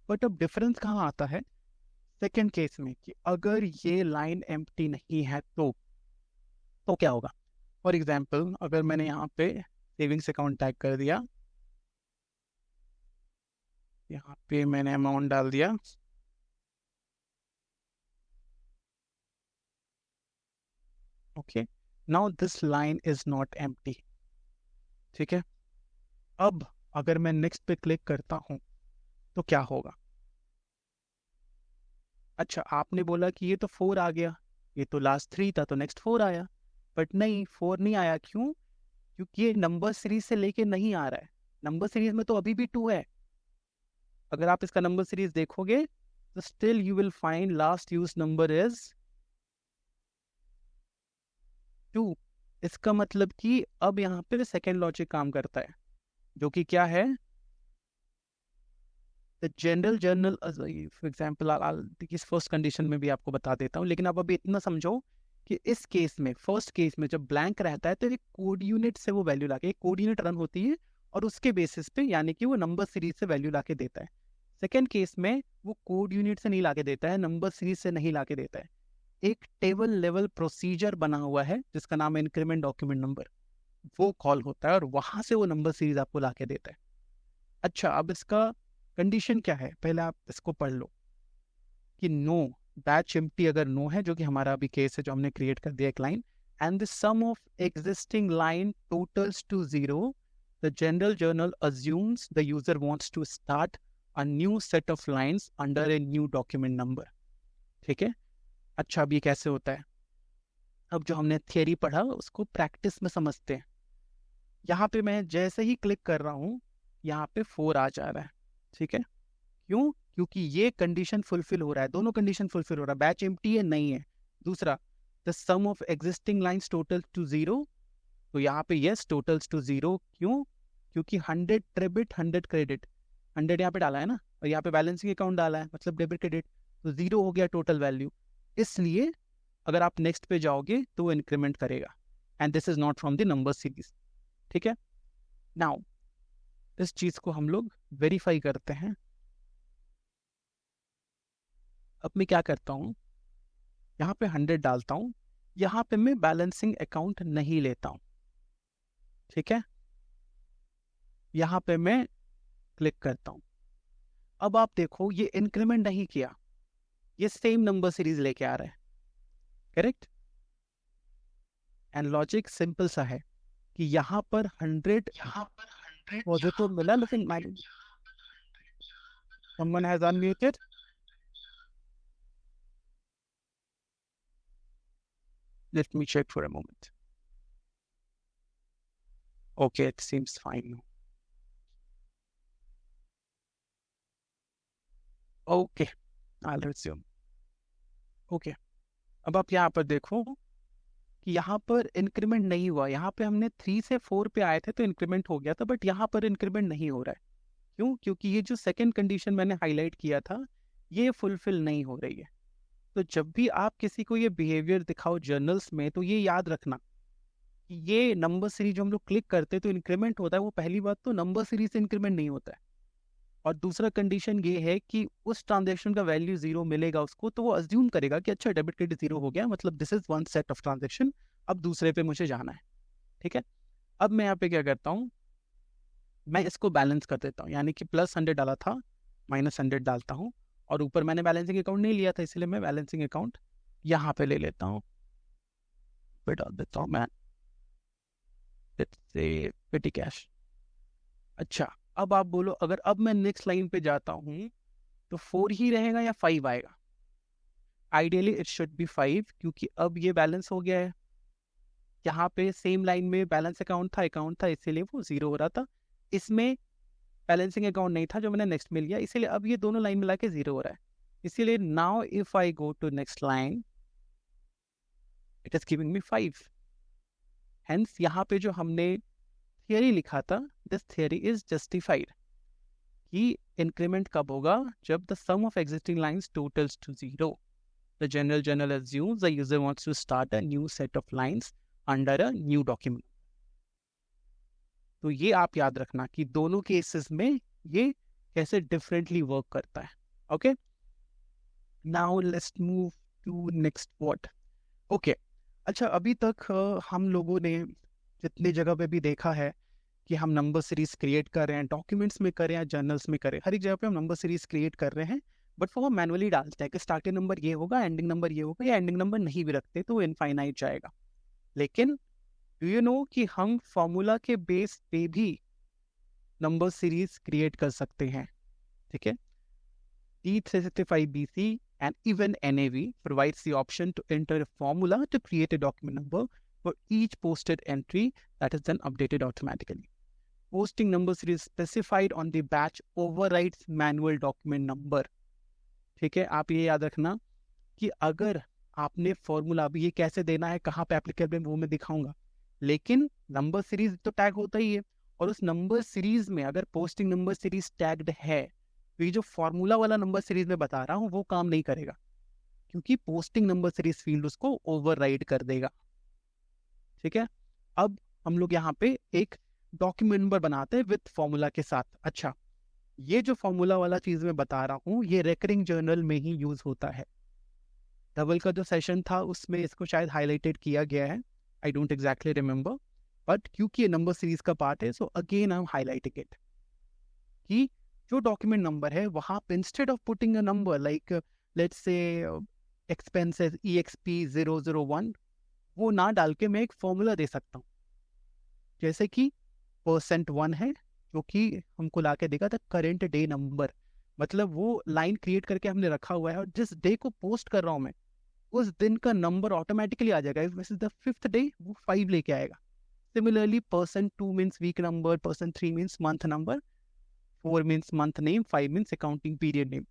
बट अब डिफरेंस कहाँ आता है सेकेंड केस में, कि अगर ये लाइन एम्प्टी नहीं है तो क्या होगा। फॉर एग्जाम्पल, अगर मैंने यहाँ पे सेविंग्स अकाउंट टैग कर दिया, यहाँ पे मैंने अमाउंट डाल दिया, okay, now this line is not empty. ठीक है, अब अगर मैं नेक्स्ट पे क्लिक करता हूँ तो क्या होगा। अच्छा, आपने बोला कि ये तो 4 आ गया, ये तो लास्ट 3 था तो नेक्स्ट 4 आया, बट नहीं 4 नहीं आया, क्यों? क्योंकि ये नंबर सीरीज से लेके नहीं आ रहा है, नंबर सीरीज में तो अभी भी 2 है। अगर आप इसका नंबर सीरीज देखोगे तो still you will find last use number is 2। इसका मतलब कि अब यहाँ पे सेकेंड लॉजिक काम करता है, जो कि क्या है, the general journal. For example इस फर्स्ट कंडीशन में भी आपको बता देता हूँ, लेकिन आप अभी इतना समझो कि इस केस में, फर्स्ट केस में जब ब्लैंक रहता है तो एक कोड यूनिट से वो वैल्यू लाके, एक कोड यूनिट रन होती है और उसके बेसिस पे यानी कि वो नंबर सीरीज से वैल्यू लाके देता है। सेकेंड केस में वो कोड यूनिट से नहीं लाके देता है, नंबर सीरीज से नहीं लाके देता है, एक टेबल लेवल प्रोसीजर बना हुआ है जिसका नाम है इंक्रीमेंट डॉक्यूमेंट नंबर, वो कॉल होता है और वहां से वो नंबर सीरीज आपको लाके देता है। अच्छा, अब इसका कंडीशन क्या है, पहले आप इसको पढ़ लो कि नो, बैच एम्प्टी अगर नो है, जो कि हमारा अभी केस है जो हमने क्रिएट कर दिया एक line, and the sum of existing line totals to 0, the general journal assumes the user wants to start a new set of lines under a new document number. ठीक है, अच्छा अब ये कैसे होता है, अब जो हमने थियरी पढ़ा उसको प्रैक्टिस में समझते हैं। यहाँ पे मैं जैसे ही क्लिक कर रहा हूँ, यहाँ पे 4 आ जा रहा है। ठीक है, क्यों? क्योंकि ये कंडीशन फुलफिल हो रहा है, दोनों कंडीशन फुलफिल हो रहा है, बैच एम्प्टी है नहीं है। दूसरा, the sum of existing lines total to 0, तो यहाँ पे यस टोटल्स टू 0, क्यों? क्योंकि 100 डेबिट 100 क्रेडिट, 100 यहाँ पे डाला है ना, और यहाँ पे बैलेंसिंग अकाउंट डाला है, मतलब डेबिट क्रेडिट, तो 0 हो गया टोटल वैल्यू। इसलिए अगर आप नेक्स्ट पे जाओगे तो वो इंक्रीमेंट करेगा, and this is not from the number series. ठीक है, नाउ इस चीज को हम लोग वेरीफाई करते हैं। अब मैं क्या करता हूँ, यहाँ पे 100 डालता हूँ, यहाँ पे मैं बैलेंसिंग अकाउंट नहीं लेता हूँ। ठीक है, यहाँ पे मैं क्लिक करता हूँ। अब आप देखो ये इंक्रीमेंट नहीं किया, ये सेम नंबर सीरीज लेके आ रहा है, करेक्ट। एंड लॉजिक सिंपल सा है कि यहाँ पर 100 पॉजिटिव मिला, लेकिन someone has unmuted. Let me check for a moment. Okay, it seems fine now. Okay, I'll resume. Okay, अब आप यहाँ पर देखो कि यहाँ पर इंक्रीमेंट नहीं हुआ, यहाँ पे हमने 3 से 4 पे आए थे तो इंक्रीमेंट हो गया था, बट यहाँ पर इंक्रीमेंट नहीं हो रहा है। क्यों? क्योंकि ये जो सेकंड कंडीशन मैंने हाईलाइट किया था ये फुलफिल नहीं हो रही है। तो जब भी आप किसी को ये बिहेवियर दिखाओ जर्नल्स में, तो ये याद रखना कि ये नंबर सीरीज जो हम लोग क्लिक करते हैं तो इंक्रीमेंट होता है, वो पहली बात तो नंबर सीरीज से इंक्रीमेंट नहीं होता है, और दूसरा कंडीशन ये है कि उस ट्रांजेक्शन का वैल्यू 0 मिलेगा उसको, तो वो अज्यूम करेगा कि अच्छा डेबिट क्रेडिट 0 हो गया, मतलब this is one set of transaction, अब दूसरे पे मुझे जाना है। ठीक है, अब मैं यहाँ पे क्या करता हूँ, मैं इसको बैलेंस कर देता हूँ, यानी कि +100 डाला था, -100 डालता हूँ, और ऊपर मैंने बैलेंसिंग अकाउंट नहीं लिया था इसलिए मैं बैलेंसिंग अकाउंट यहाँ पे ले लेता हूँ, पे डाल देता हूँ मैं, पेटी कैश। अच्छा, अब आप बोलो अगर अब मैं नेक्स्ट लाइन पे जाता हूँ तो 4 ही रहेगा या 5 आएगा? आइडियली इट शुड बी 5, क्योंकि अब ये बैलेंस हो गया है, यहाँ पे सेम लाइन में बैलेंस अकाउंट था इसीलिए वो 0 हो रहा था, इसमें बैलेंसिंग अकाउंट नहीं था जो मैंने नेक्स्ट में लिया, इसीलिए अब ये दोनों लाइन मिला के 0 हो रहा है। इसीलिए now if I go to next line, it is giving me 5। Hence यहाँ पे जो हमने थियरी लिखा था, दिस थियरी इज जस्टिफाइड कि इंक्रीमेंट कब होगा, जब the sum of existing lines totals to 0। The general journal assumes the user wants to start a new set of lines under a new document. तो ये आप याद रखना कि दोनों केसेस में ये कैसे डिफरेंटली वर्क करता है। Okay, now let's move to next what. Okay, अच्छा अभी तक हम लोगों ने जितनी जगह पे भी देखा है कि हम नंबर सीरीज क्रिएट कर रहे हैं, डॉक्यूमेंट्स में करें या जर्नल्स में करें, हर एक जगह पे हम नंबर सीरीज क्रिएट कर रहे हैं, बट वो मैनुअली डालते हैं कि स्टार्टिंग नंबर ये होगा, एंडिंग नंबर ये होगा, या एंडिंग नंबर नहीं भी रखते तो इनफाइनाइट जाएगा। लेकिन डू यू नो कि हम फॉर्मूला के बेस पे भी नंबर सीरीज क्रिएट कर सकते हैं। ठीक है, D365BC and even NAV provides the option to enter a formula to create a document number for each posted entry that is then updated automatically. Posting number series specified on the batch overrides manual document number. ठीक है, आप ये याद रखना कि अगर आपने formula, अभी ये कैसे देना है, कहाँ पे एप्लीकेबल है वो मैं दिखाऊंगा, लेकिन नंबर सीरीज तो टैग होता ही है, और उस नंबर सीरीज में अगर पोस्टिंग नंबर सीरीज टैग्ड है तो ये जो फॉर्मूला वाला नंबर सीरीज में बता रहा हूँ वो काम नहीं करेगा, क्योंकि पोस्टिंग नंबर सीरीज फील्ड उसको ओवरराइड कर देगा। ठीक है, अब हम लोग यहाँ पे एक डॉक्यूमेंट नंबर बनाते हैं विथ फॉर्मूला के साथ। अच्छा, ये जो फॉर्मूला वाला चीज मैं बता रहा हूँ ये रेकरिंग जर्नल में ही यूज होता है। डबल का जो सेशन था उसमें इसको शायद हाईलाइटेड किया गया है, I don't exactly remember, but क्योंकि ये नंबर सीरीज का पार्ट है so again I am highlighting it कि जो डॉक्यूमेंट नंबर है वहां पे instead of putting a number like let's say expenses EXP001, वो ना डाल के मैं एक फॉर्मूला दे सकता हूँ, जैसे कि %1 है जो कि हमको ला के देगा था करेंट डे नंबर, मतलब वो लाइन क्रिएट करके हमने रखा हुआ है और जिस डे को पोस्ट कर रहा हूँ मैं उस दिन का नंबर ऑटोमेटिकली आ जाएगा। इफ द 5th डे वो 5 लेके आएगा। Similarly %2 means week number, %3 means month number, 4 means month name, 5 means accounting period name.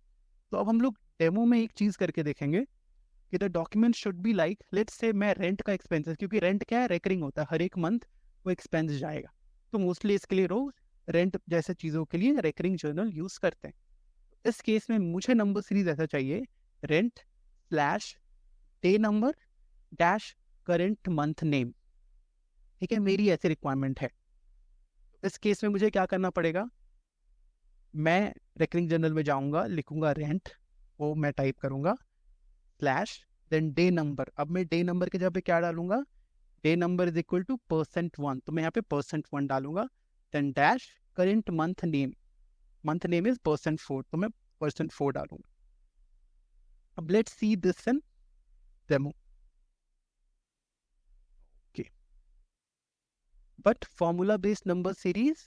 तो अब हम लोग डेमो में एक चीज करके देखेंगे कि the document should be like, let's say मैं रेंट का एक्सपेंसेस, क्योंकि रेंट क्या है, रेकरिंग होता है, हर एक मंथ वो एक्सपेंस जाएगा, तो मोस्टली इसके लिए रोज रेंट जैसे चीजों के लिए रेकरिंग जर्नल यूज करते हैं। इस केस में मुझे नंबर सीरीज ऐसा चाहिए, rent slash day number dash current month name. ठीक है, मेरी ऐसी रिक्वायरमेंट है। इस केस में मुझे क्या करना पड़ेगा, मैं रेकरिंग जर्नल में जाऊंगा, लिखूंगा रेंट, वो मैं टाइप करूंगा स्लैश देन डे नंबर। अब मैं डे नंबर के जगह पे क्या डालूंगा, day number is equal to %1, तो मैं यहाँ पे %1 डालूंगा, then dash current month name, month name is %4, तो मैं %4 डालूंगा। अब let's see this in demo. Okay, but formula based number series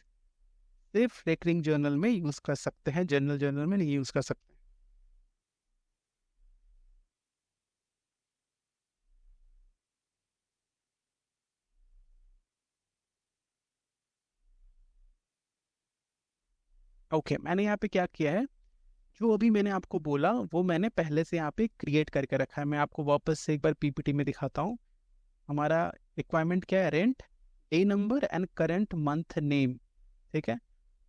सिर्फ रेकरिंग जर्नल में यूज कर सकते हैं, जनरल जर्नल में नहीं यूज कर सकते। ओके, मैंने यहाँ पे क्या किया है, जो अभी मैंने आपको बोला वो मैंने पहले से यहाँ पे क्रिएट करके रखा है। मैं आपको वापस से एक बार PPT में दिखाता हूँ। हमारा रिक्वायरमेंट क्या है, rent, day number and current month name. ठीक है,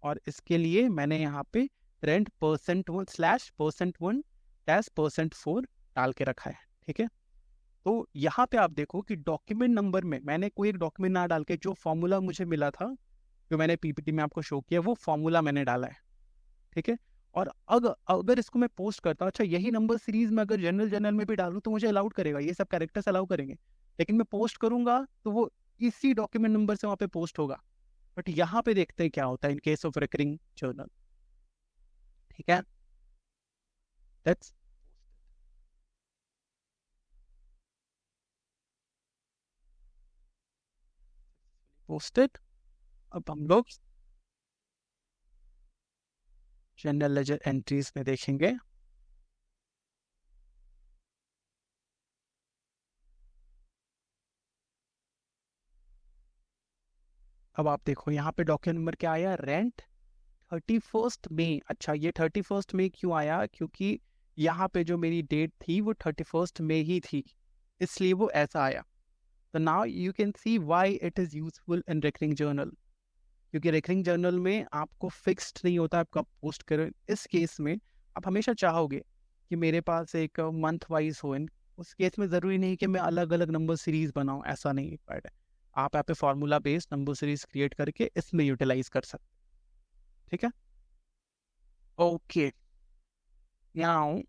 और इसके लिए मैंने यहाँ पे रेंट %1 स्लैश %1 डैश %4 डाल के रखा है। ठीक है, तो यहाँ पे आप देखो कि डॉक्यूमेंट नंबर में मैंने कोई एक डॉक्यूमेंट ना डाल के जो फॉर्मूला मुझे मिला था, जो मैंने PPT में आपको शो किया, वो फॉर्मूला मैंने डाला है। ठीक है, और अगर अगर इसको मैं पोस्ट करता हूँ, अच्छा यही नंबर सीरीज में अगर जनरल जर्नल में भी डालूँ तो मुझे अलाउड करेगा, ये सब कैरेक्टर्स अलाउ करेंगे, लेकिन मैं पोस्ट करूंगा तो वो इसी डॉक्यूमेंट नंबर से वहां पे पोस्ट होगा। बट यहाँ पे देखते हैं क्या होता है in case of recurring journal. ठीक है, लेट्स पोस्टेड। अब हम लोग जनरल लेजर एंट्रीज में देखेंगे। अब आप देखो यहाँ पे डॉक्यूमेंट नंबर क्या आया, रेंट 31 मई। अच्छा, ये 31 मई क्यों आया, क्योंकि यहाँ पे जो मेरी डेट थी वो 31st में ही थी, इसलिए वो ऐसा आया। तो now you can C why it is useful in recurring journal, क्योंकि रेकरिंग जर्नल में आपको फिक्स्ड नहीं होता आप कब पोस्ट करें। इस केस में आप हमेशा चाहोगे कि मेरे पास एक मंथ वाइज हो। उस केस में ज़रूरी नहीं कि मैं अलग अलग नंबर सीरीज बनाऊं, ऐसा नहीं रिक्वायर्ड है। आप यहाँ पे formula based number series create करके इसमें यूटिलाइज कर सकते। ठीक है, okay. Now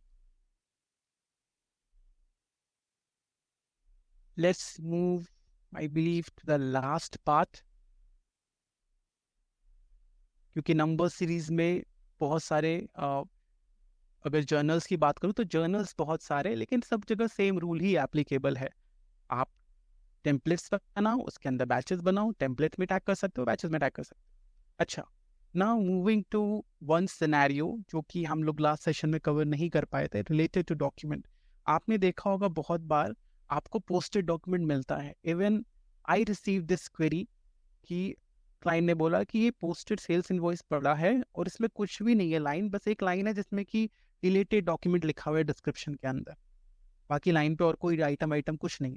let's move I believe to the last part, क्योंकि नंबर सीरीज में बहुत सारे अगर जर्नल्स की बात करूँ तो जर्नल्स बहुत सारे, लेकिन सब जगह सेम रूल ही एप्लीकेबल है। आप टेम्पलेट्स बनाओ, उसके अंदर बैचेस बनाओ, टेम्पलेट में टैग कर सकते हो, बैचेस में टैग कर सकते हो। अच्छा, now moving to one scenario जो कि हम लोग लास्ट सेशन में कवर नहीं कर पाए थे, रिलेटेड टू डॉक्यूमेंट। आपने देखा होगा बहुत बार आपको पोस्टेड डॉक्यूमेंट मिलता है। Even I receive this query कि क्लाइंट ने बोला कि ये पोस्टेड सेल्स इनवॉइस पड़ा है और इसमें कुछ भी नहीं है, लाइन बस एक लाइन है जिसमें कि रिलेटेड डॉक्यूमेंट लिखा हुआ है डिस्क्रिप्शन के अंदर, बाकी लाइन पे और कोई आइटम कुछ नहीं,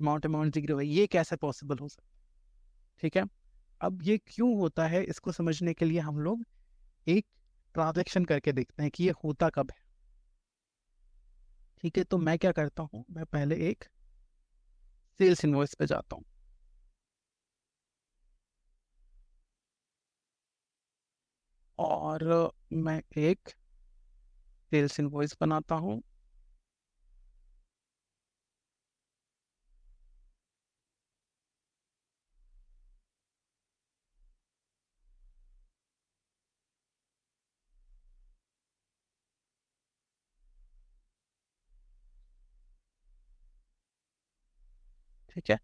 अमाउंट जीरो है। ये कैसे पॉसिबल हो सकता है? ठीक है, अब ये क्यों होता है इसको समझने के लिए हम लोग एक ट्रांजैक्शन करके देखते हैं कि ये होता कब है। ठीक है, तो मैं क्या करता हूँ, मैं पहले एक सेल्स इनवॉइस पे जाता हूँ और मैं एक सेल्स इनवॉइस बनाता हूँ। ठीक है,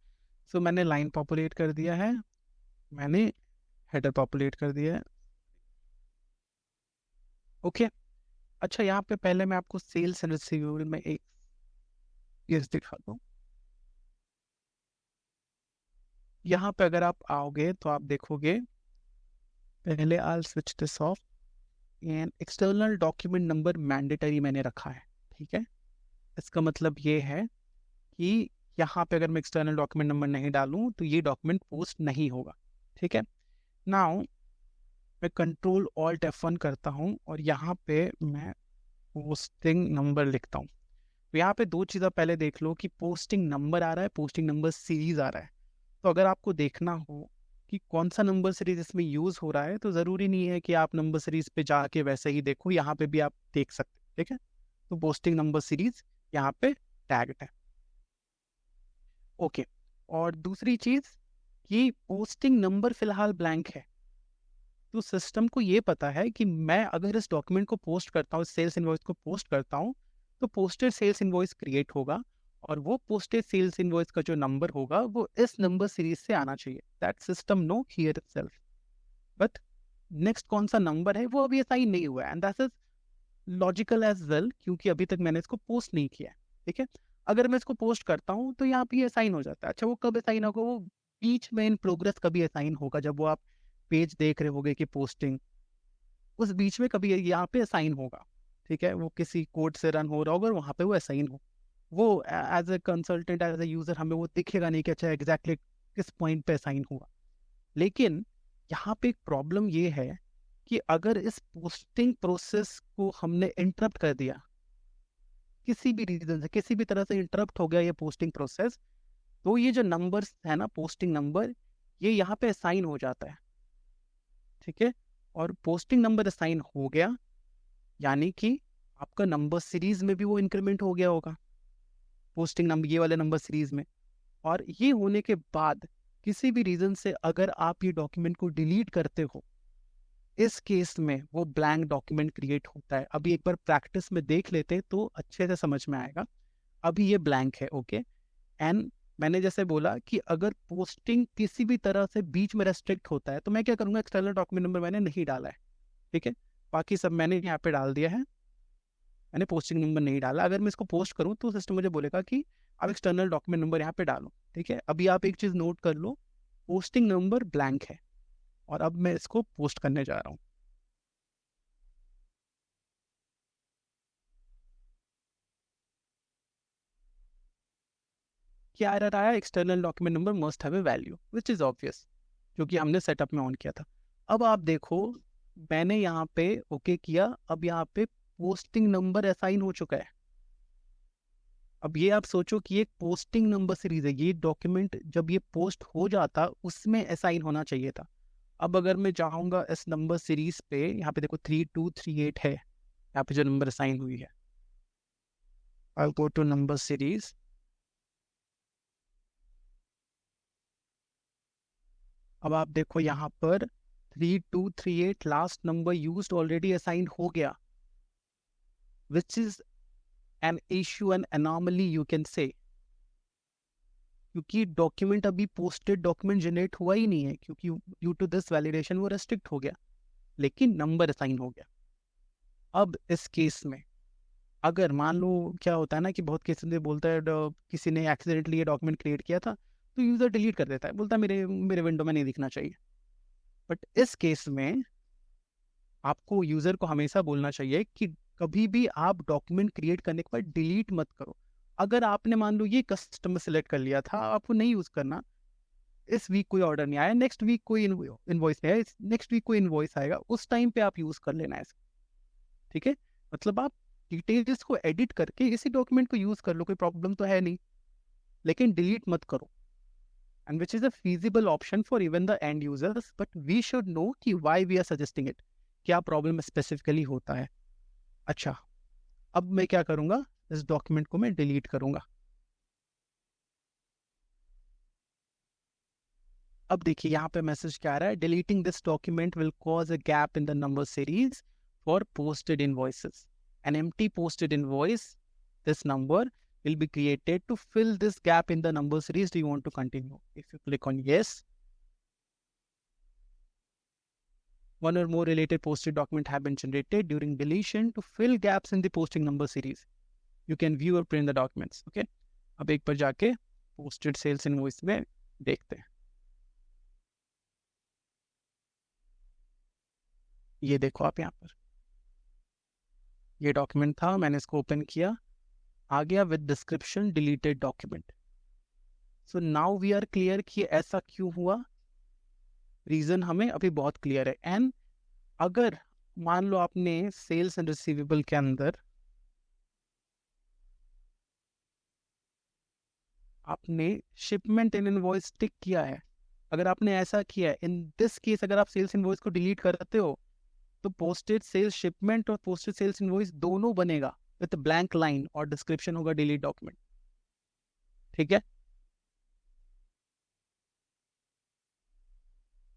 सो मैंने लाइन पॉपुलेट कर दिया है, मैंने हेडर पॉपुलेट कर दिया है। ओके, अच्छा यहाँ पे पहले मैं आपको सेल्स एंड रिसीवेबल में एक केस दिखाता हूँ। यहाँ पे अगर आप आओगे तो आप देखोगे, पहले I switch this of and external document number mandatory मैंने रखा है। ठीक है, इसका मतलब ये है कि यहाँ पे अगर मैं एक्सटर्नल डॉक्यूमेंट नंबर नहीं डालूँ तो ये डॉक्यूमेंट पोस्ट नहीं होगा। ठीक है, नाउ मैं कंट्रोल ऑल्ट F1 करता हूँ और यहाँ पे मैं पोस्टिंग नंबर लिखता हूँ। तो यहाँ पे दो चीज़ें पहले देख लो कि पोस्टिंग नंबर आ रहा है, पोस्टिंग नंबर सीरीज आ रहा है। तो अगर आपको देखना हो कि कौन सा नंबर सीरीज इसमें यूज हो रहा है, तो ज़रूरी नहीं है कि आप नंबर सीरीज पे जाके वैसे ही देखो, यहाँ पे भी आप देख सकते हैं। ठीक है, तो पोस्टिंग नंबर सीरीज यहाँ पे टैग्ड है। ओके, और दूसरी चीज़ कि पोस्टिंग नंबर फिलहाल ब्लैंक है, तो सिस्टम को ये पता है कि मैं अगर इस डॉक्यूमेंट को पोस्ट करता हूँ, सेल्स इनवॉइस को पोस्ट करता हूँ, तो पोस्टेड सेल्स इनवॉइस क्रिएट होगा और वो पोस्टेड सेल्स इनवॉइस का जो नंबर होगा वो इस नंबर सीरीज से आना चाहिए। That system know here itself, but next कौन सा नंबर है वो अभी असाइन नहीं हुआ है, and that is logical as well, क्योंकि अभी तक मैंने इसको पोस्ट नहीं किया है। ठीक है, अगर मैं इसको पोस्ट करता हूँ तो यहाँ पे असाइन हो जाता है। अच्छा, वो कब असाइन होगा? वो बीच में इन प्रोग्रेस कभी असाइन होगा, जब वो आप पेज देख रहे होगे कि पोस्टिंग, उस बीच में कभी यहाँ पे असाइन होगा। ठीक है, वो किसी कोड से रन हो रहा होगा और वहाँ पे वो असाइन हो। वो as a consultant, as a user, हमें वो दिखेगा नहीं कि अच्छा एग्जैक्टली किस पॉइंट पे असाइन हुआ। लेकिन यहाँ पे एक प्रॉब्लम ये है कि अगर इस पोस्टिंग प्रोसेस को हमने इंटरप्ट कर दिया, किसी भी रीजन से, किसी भी तरह से इंटरप्ट हो गया ये पोस्टिंग प्रोसेस, तो ये जो नंबर्स है ना, पोस्टिंग नंबर, ये यहाँ पे असाइन हो जाता है। ठीक है, और पोस्टिंग नंबर असाइन हो गया यानी कि आपका नंबर सीरीज में भी वो इंक्रीमेंट हो गया होगा, पोस्टिंग नंबर ये वाले नंबर सीरीज में। और ये होने के बाद किसी भी रीजन से अगर आप ये डॉक्यूमेंट को डिलीट करते हो, इस केस में वो ब्लैंक डॉक्यूमेंट क्रिएट होता है। अभी एक बार प्रैक्टिस में देख लेते तो अच्छे से समझ में आएगा। अभी ये ब्लैंक है, ओके। एंड मैंने जैसे बोला कि अगर पोस्टिंग किसी भी तरह से बीच में रेस्ट्रिक्ट होता है तो मैं क्या करूंगा, एक्सटर्नल डॉक्यूमेंट नंबर मैंने नहीं डाला है। ठीक है, बाकी सब मैंने यहाँ पे डाल दिया है, मैंने पोस्टिंग नंबर नहीं डाला। अगर मैं इसको पोस्ट करूँ तो सिस्टम मुझे बोलेगा कि आप एक्सटर्नल डॉक्यूमेंट नंबर यहाँ पे डालो। ठीक है, अभी आप एक चीज़ नोट कर लो, पोस्टिंग नंबर ब्लैंक है और अब मैं इसको पोस्ट करने जा रहा हूँ। क्या एरर आया, external document number must have a value, which is obvious, जो कि हमने सेटअप में ऑन किया था। अब आप देखो, मैंने यहाँ पे ओके किया, अब यहाँ पे पोस्टिंग नंबर असाइन हो चुका है। अब ये आप सोचो कि एक पोस्टिंग नंबर सीरीज है, ये डॉक्यूमेंट जब ये पोस्ट हो जाता उसमें असाइन होना चाहिए था। अब अगर मैं चाहूंगा इस नंबर सीरीज पे, यहाँ पे देखो 3238 है यहाँ पे जो नंबर असाइन हुई है, आई गो टू नंबर सीरीज, अब आप देखो यहाँ पर 3238 last number used already assign हो गया, which is an issue an anomaly you can say, क्योंकि डॉक्यूमेंट अभी पोस्टेड डॉक्यूमेंट जनरेट हुआ ही नहीं है, क्योंकि ड्यू टू दिस वैलिडेशन वो रेस्ट्रिक्ट हो गया, लेकिन नंबर असाइन हो गया। अब इस केस में अगर मान लो क्या होता है ना कि बहुत केसेस में बोलता है किसी ने एक्सीडेंटली ये डॉक्यूमेंट क्रिएट किया था, तो यूजर डिलीट कर देता है, बोलता है मेरे मेरे विंडो में नहीं दिखना चाहिए। बट इस केस में आपको यूजर को हमेशा बोलना चाहिए कि कभी भी आप डॉक्यूमेंट क्रिएट करने के बाद डिलीट मत करो। अगर आपने मान लो ये कस्टमर सेलेक्ट कर लिया था, आपको नहीं यूज करना, इस वीक कोई ऑर्डर नहीं आया, नेक्स्ट वीक कोई इनवॉइस नहीं आया, नेक्स्ट वीक कोई इनवॉइस आएगा, उस टाइम पे आप यूज कर लेना है इसको। ठीक है, मतलब आप डिटेल्स को एडिट करके इसी डॉक्यूमेंट को यूज कर लो, कोई प्रॉब्लम तो है नहीं, लेकिन डिलीट मत करो। And which is a feasible option for even the end users, but we should know कि why we are suggesting it, क्या प्रॉब्लम स्पेसिफिकली होता है। अच्छा, अब मैं क्या करूंगा, इस डॉक्यूमेंट को मैं डिलीट करूंगा। अब देखिए यहाँ पे मैसेज क्या आ रहा है, deleting this document will cause a gap in the number series for posted invoices, an empty posted invoice, this number will be created to fill this gap in the number series. Do you want to continue? If you click on yes, one or more related posted document have been generated during deletion to fill gaps in the posting number series. You can view or print the documents. Okay, अब एक बार जाके posted sales invoice में देखते हैं। ये देखो आप यहाँ पर, ये डॉक्यूमेंट था, मैंने इसको ओपन किया, आ गया with description deleted document. So now we are clear कि ऐसा क्यों हुआ, रीजन हमें अभी बहुत क्लियर है। एंड अगर मान लो आपने सेल्स एंड रिसीवेबल के अंदर आपने शिपमेंट इन इनवॉइस टिक किया है, अगर आपने ऐसा किया है, इन दिस केस अगर आप सेल्स इनवॉइस को डिलीट करते हो तो पोस्टेड सेल्स शिपमेंट और पोस्टेड सेल्स इनवॉइस दोनों बनेगा विद ब्लैंक लाइन और डिस्क्रिप्शन होगा डिलीट डॉक्यूमेंट। ठीक है,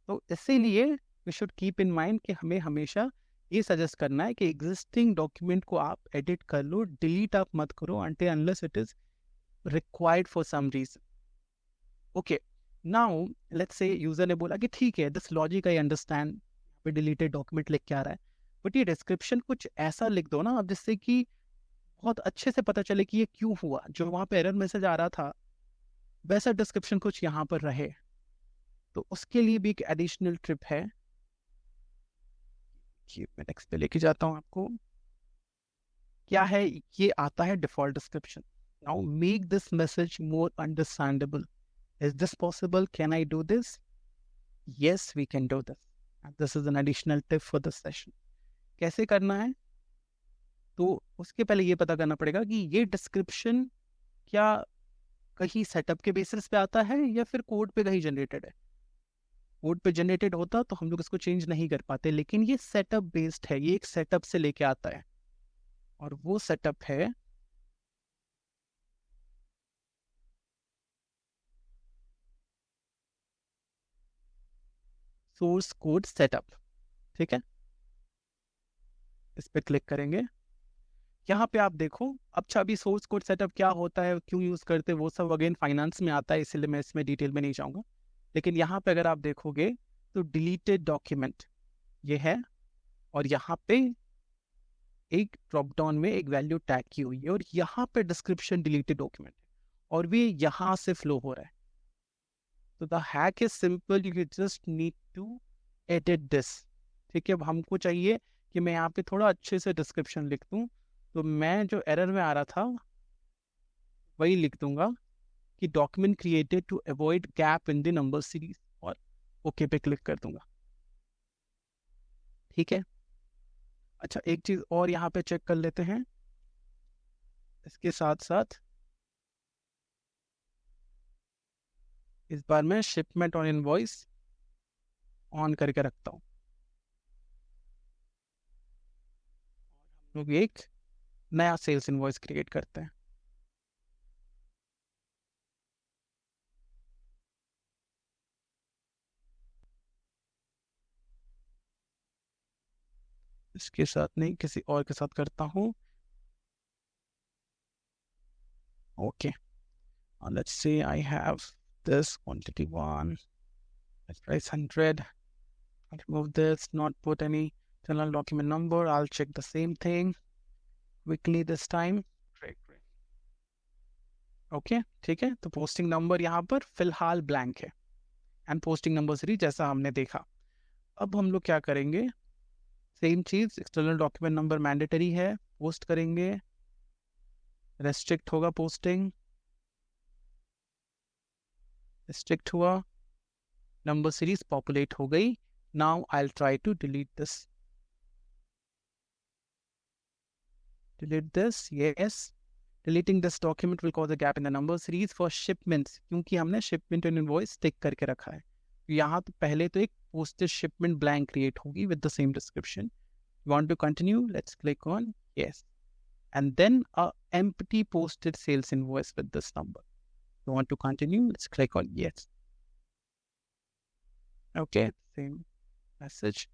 तो इसीलिए we should keep in mind कि हमें हमेशा ये सजेस्ट करना है कि एग्जिस्टिंग डॉक्यूमेंट को आप एडिट कर लो, डिलीट आप मत करो until unless it is required for some reason. Okay, now let's say user ने बोला कि ठीक है, दिस लॉजिक आई अंडरस्टैंड, पे डिलीटेड डॉक्यूमेंट लिख के आ रहा है, बट ये डिस्क्रिप्शन कुछ ऐसा लिख दो ना अब जिससे कि बहुत अच्छे से पता चले कि ये क्यों हुआ, जो वहाँ पे एरर मैसेज आ रहा था वैसा डिस्क्रिप्शन कुछ यहाँ पर रहे। तो उसके लिए भी एक एडिशनल ट्रिप है, मैं नेक्स्ट पे लेके जाता हूँ आपको। क्या है, ये आता है default description. Now make this message more understandable, is this possible, can I do this? Yes, we can do this, and this is an additional tip for this session. कैसे करना है, तो उसके पहले ये पता करना पड़ेगा कि ये डिस्क्रिप्शन क्या कहीं सेटअप के बेसिस पे आता है या फिर कोड पे कहीं जनरेटेड है। कोड पे जनरेटेड होता तो हम लोग इसको चेंज नहीं कर पाते, लेकिन ये सेटअप बेस्ड है, ये एक सेटअप से लेके आता है, और वो सेटअप है सोर्स कोड सेटअप। ठीक है, इस पे क्लिक करेंगे, यहाँ पे आप देखो। अच्छा, अभी सोर्स कोड सेटअप क्या होता है, क्यों यूज करते हैं, वो सब अगेन फाइनेंस में आता है, इसलिए मैं इसमें डिटेल में नहीं जाऊंगा। लेकिन यहाँ पे अगर आप देखोगे तो डिलीटेड डॉक्यूमेंट ये है, और यहाँ पे एक ड्रॉप डाउन में एक वैल्यू टैग की हुई है, और यहाँ पे डिस्क्रिप्शन डिलीटेड डॉक्यूमेंट, और भी यहाँ से फ्लो हो रहा है। तो the hack is simple, you just need to edit this. ठीक है, अब हमको चाहिए कि मैं यहाँ पे थोड़ा अच्छे से डिस्क्रिप्शन लिख दूँ, तो मैं जो एरर में आ रहा था वही लिख दूंगा, कि document created to avoid gap in the number series, और ओके पे क्लिक कर दूंगा। ठीक है। अच्छा, एक चीज और यहाँ पे चेक कर लेते हैं, इसके साथ साथ इस बार मैं शिपमेंट और इनवॉइस ऑन करके रखता हूँ। हम लोग एक नया सेल्स इनवॉइस क्रिएट करते हैं। इसके साथ नहीं, किसी और के साथ करता हूँ। Okay, let's say I have this quantity 1, let's price 100. I'll remove this, not put any internal document number. I'll check the same thing quickly this time. Great, great. Okay, ठीक है। तो पोस्टिंग नंबर यहाँ पर फिलहाल blank है, and posting number series जैसा हमने देखा। अब हम लोग क्या करेंगे, सेम चीज, एक्सटर्नल डॉक्यूमेंट नंबर मैंडेटरी है, पोस्ट करेंगे, रेस्ट्रिक्ट होगा पोस्टिंग, रेस्ट्रिक्ट हुआ, नंबर सीरीज पॉपुलेट हो गई। Now I will try to delete this, delete this, yes. Deleting this document will cause a gap in the number series for shipments, क्योंकि हमने shipment and invoice टिक करके रखा है। यहाँ तो पहले तो एक posted shipment blank create होगी with the same description. You want to continue? Let's click on yes, and then a empty posted sales invoice with this number. You want to continue? Let's click on yes. Okay, same message.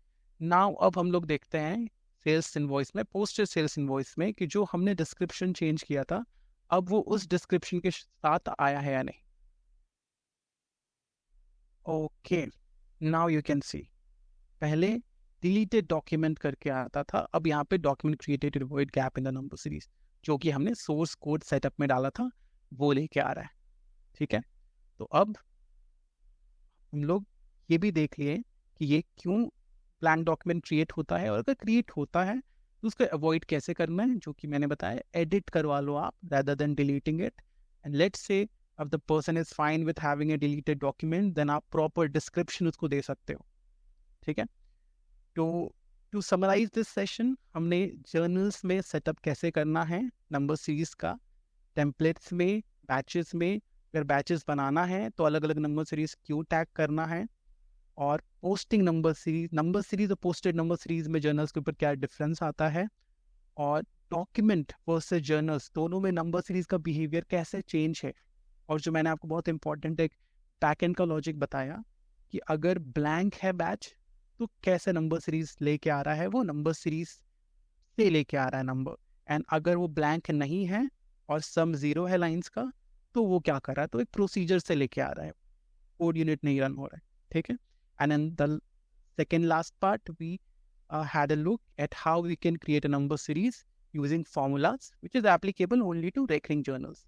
Now अब हम लोग देखते हैं sales invoice में, posted sales invoice में, कि जो हमने डिस्क्रिप्शन चेंज किया था अब वो उस डिस्क्रिप्शन के साथ आया है या नहीं। Okay, now you can see, पहले डिलीटेड डॉक्यूमेंट करके आता था, अब यहाँ पे document created to avoid gap in the number series, जो कि हमने सोर्स कोड सेटअप में डाला था वो लेके आ रहा है। ठीक है, तो अब हम लोग ये भी देख लिए कि ये क्यों ब्लैंक डॉक्यूमेंट क्रिएट होता है, और अगर क्रिएट होता है तो उसको अवॉइड कैसे करना है, जो कि मैंने बताया, एडिट करवा लो आप rather than deleting it. And let's say if the person is fine with having a deleted document, then आप प्रॉपर डिस्क्रिप्शन उसको दे सकते हो। ठीक है, तो टू समराइज दिस सेशन, हमने जर्नल्स में सेटअप कैसे करना है नंबर सीरीज का, टेम्पलेट्स में, बैचेस में, अगर बैचेस बनाना है तो अलग अलग नंबर सीरीज क्यों टैग करना है, और पोस्टिंग नंबर सीरीज और पोस्टेड नंबर सीरीज में जर्नल्स के ऊपर क्या डिफरेंस आता है, और डॉक्यूमेंट वर्सेस जर्नल्स दोनों में नंबर सीरीज का बिहेवियर कैसे चेंज है, और जो मैंने आपको बहुत इंपॉर्टेंट एक बैकएंड का लॉजिक बताया कि अगर ब्लैंक है बैच तो कैसे नंबर सीरीज लेके आ रहा है, वो नंबर सीरीज से लेके आ रहा है नंबर, एंड अगर वो ब्लैंक नहीं है और सम जीरो है लाइंस का तो वो क्या कर रहा है, तो एक प्रोसीजर से लेके आ रहा है, कोड यूनिट नहीं रन हो रहा है। ठीक है, and in the second last part we had a look at how we can create a number series using formulas which is applicable only to recurring journals,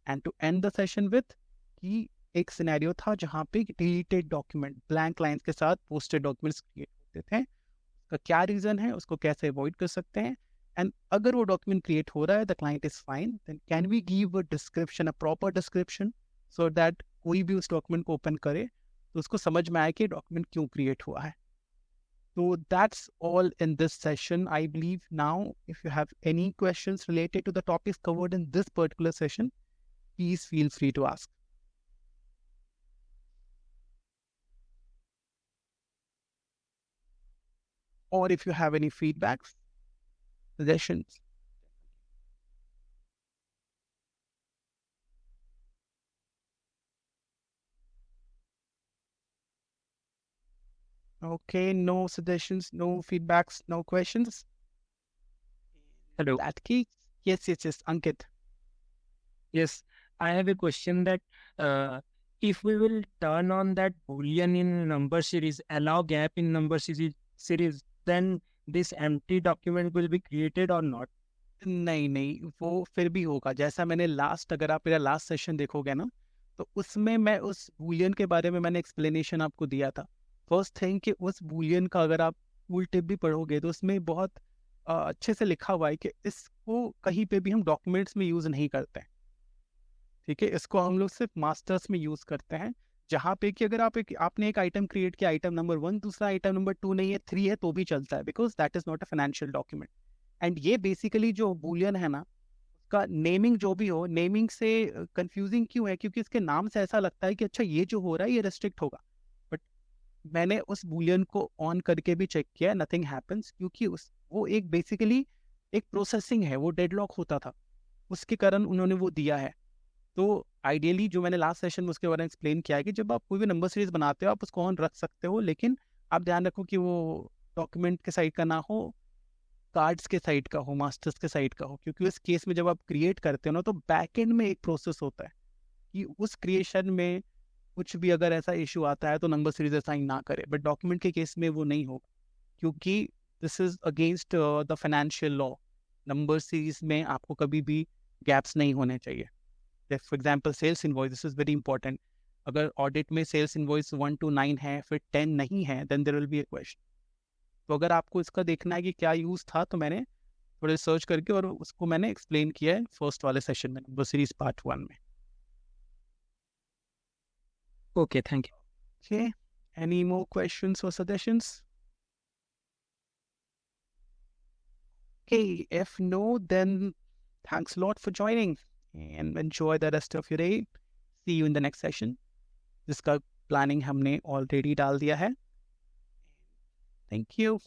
and to end the session with कि एक scenario था जहाँ पे deleted document blank lines के साथ posted documents create होते थे, उसका क्या रीजन है, उसको कैसे अवॉइड कर सकते हैं, एंड अगर वो डॉक्यूमेंट क्रिएट हो रहा है the client is fine, then can we give a description, a proper description, so that कोई भी उस डॉक्यूमेंट को ओपन करे तो उसको समझ में आए कि डॉक्यूमेंट क्यों क्रिएट हुआ है। So that's all in this session. I believe now if you have any questions related to the topics covered in this particular session, please feel free to ask. Or if you have any feedbacks, suggestions. Okay, no suggestions, no feedbacks, no questions. Hello. That key? Yes, Ankit. Yes, I have a question that if we will turn on that boolean in number series, allow gap in number series, then this empty document will be created or not? नहीं, वो फिर भी होगा, जैसा मैंने अगर आप मेरा लास्ट सेशन देखोगे ना तो उसमें मैं उस बूलियन के बारे में मैंने एक्सप्लेनेशन आपको दिया था। फर्स्ट थिंग कि उस बूलियन का अगर आप टूल टिप भी पढ़ोगे तो उसमें बहुत अच्छे से लिखा हुआ है कि इसको कहीं पे भी हम डॉक्यूमेंट्स में यूज़ नहीं करते हैं। ठीक है, इसको हम लोग सिर्फ मास्टर्स में यूज करते हैं, जहाँ पे कि अगर आपने एक आइटम क्रिएट किया, आइटम नंबर 1, दूसरा आइटम नंबर 2 नहीं है, 3 है, तो भी चलता है, because that is not a financial document. And ये बेसिकली जो बूलियन है ना, का नेमिंग जो भी हो, नेमिंग से कंफ्यूजिंग क्यों है, क्योंकि इसके नाम से ऐसा लगता है कि अच्छा ये जो हो रहा है ये रेस्ट्रिक्ट होगा, बट मैंने उस बूलियन को ऑन करके भी चेक किया, नथिंग हैपेंस, क्योंकि उस वो एक बेसिकली एक प्रोसेसिंग है, वो डेडलॉक होता था, उसके कारण उन्होंने वो दिया है। तो आइडियली जो मैंने लास्ट सेशन में उसके बारे में एक्सप्लेन किया है कि जब आप कोई भी नंबर सीरीज बनाते हो आप उसको ऑन रख सकते हो, लेकिन आप ध्यान रखो कि वो डॉक्यूमेंट के साइड का ना हो, कार्ड्स के साइड का हो, मास्टर्स के साइड का हो, क्योंकि उस केस में जब आप क्रिएट करते हो ना, तो बैकएंड में एक प्रोसेस होता है कि उस क्रिएशन में कुछ भी अगर ऐसा इशू आता है तो नंबर सीरीज असाइन ना करे, बट डॉक्यूमेंट के केस में वो नहीं होगा, क्योंकि this is against the financial law. Number series में आपको कभी भी गैप्स नहीं होने चाहिए। For example sales invoice, this is very important. अगर ऑडिट में सेल्स इनवॉइस 1 to 9 है, फिर 10 नहीं है, then there will be a question. तो अगर आपको इसका देखना है कि क्या यूज था, तो मैंने थोड़े रिसर्च करके और उसको मैंने एक्सप्लेन किया है फर्स्ट वाले सेशन में, नंबर सीरीज पार्ट 1 में। Okay, thank you. Okay, any more questions or suggestions? Okay, if no, then thanks a lot for joining and enjoy the rest of your day. See you in the next session, जिसका planning हमने already डाल दिया है। Thank you.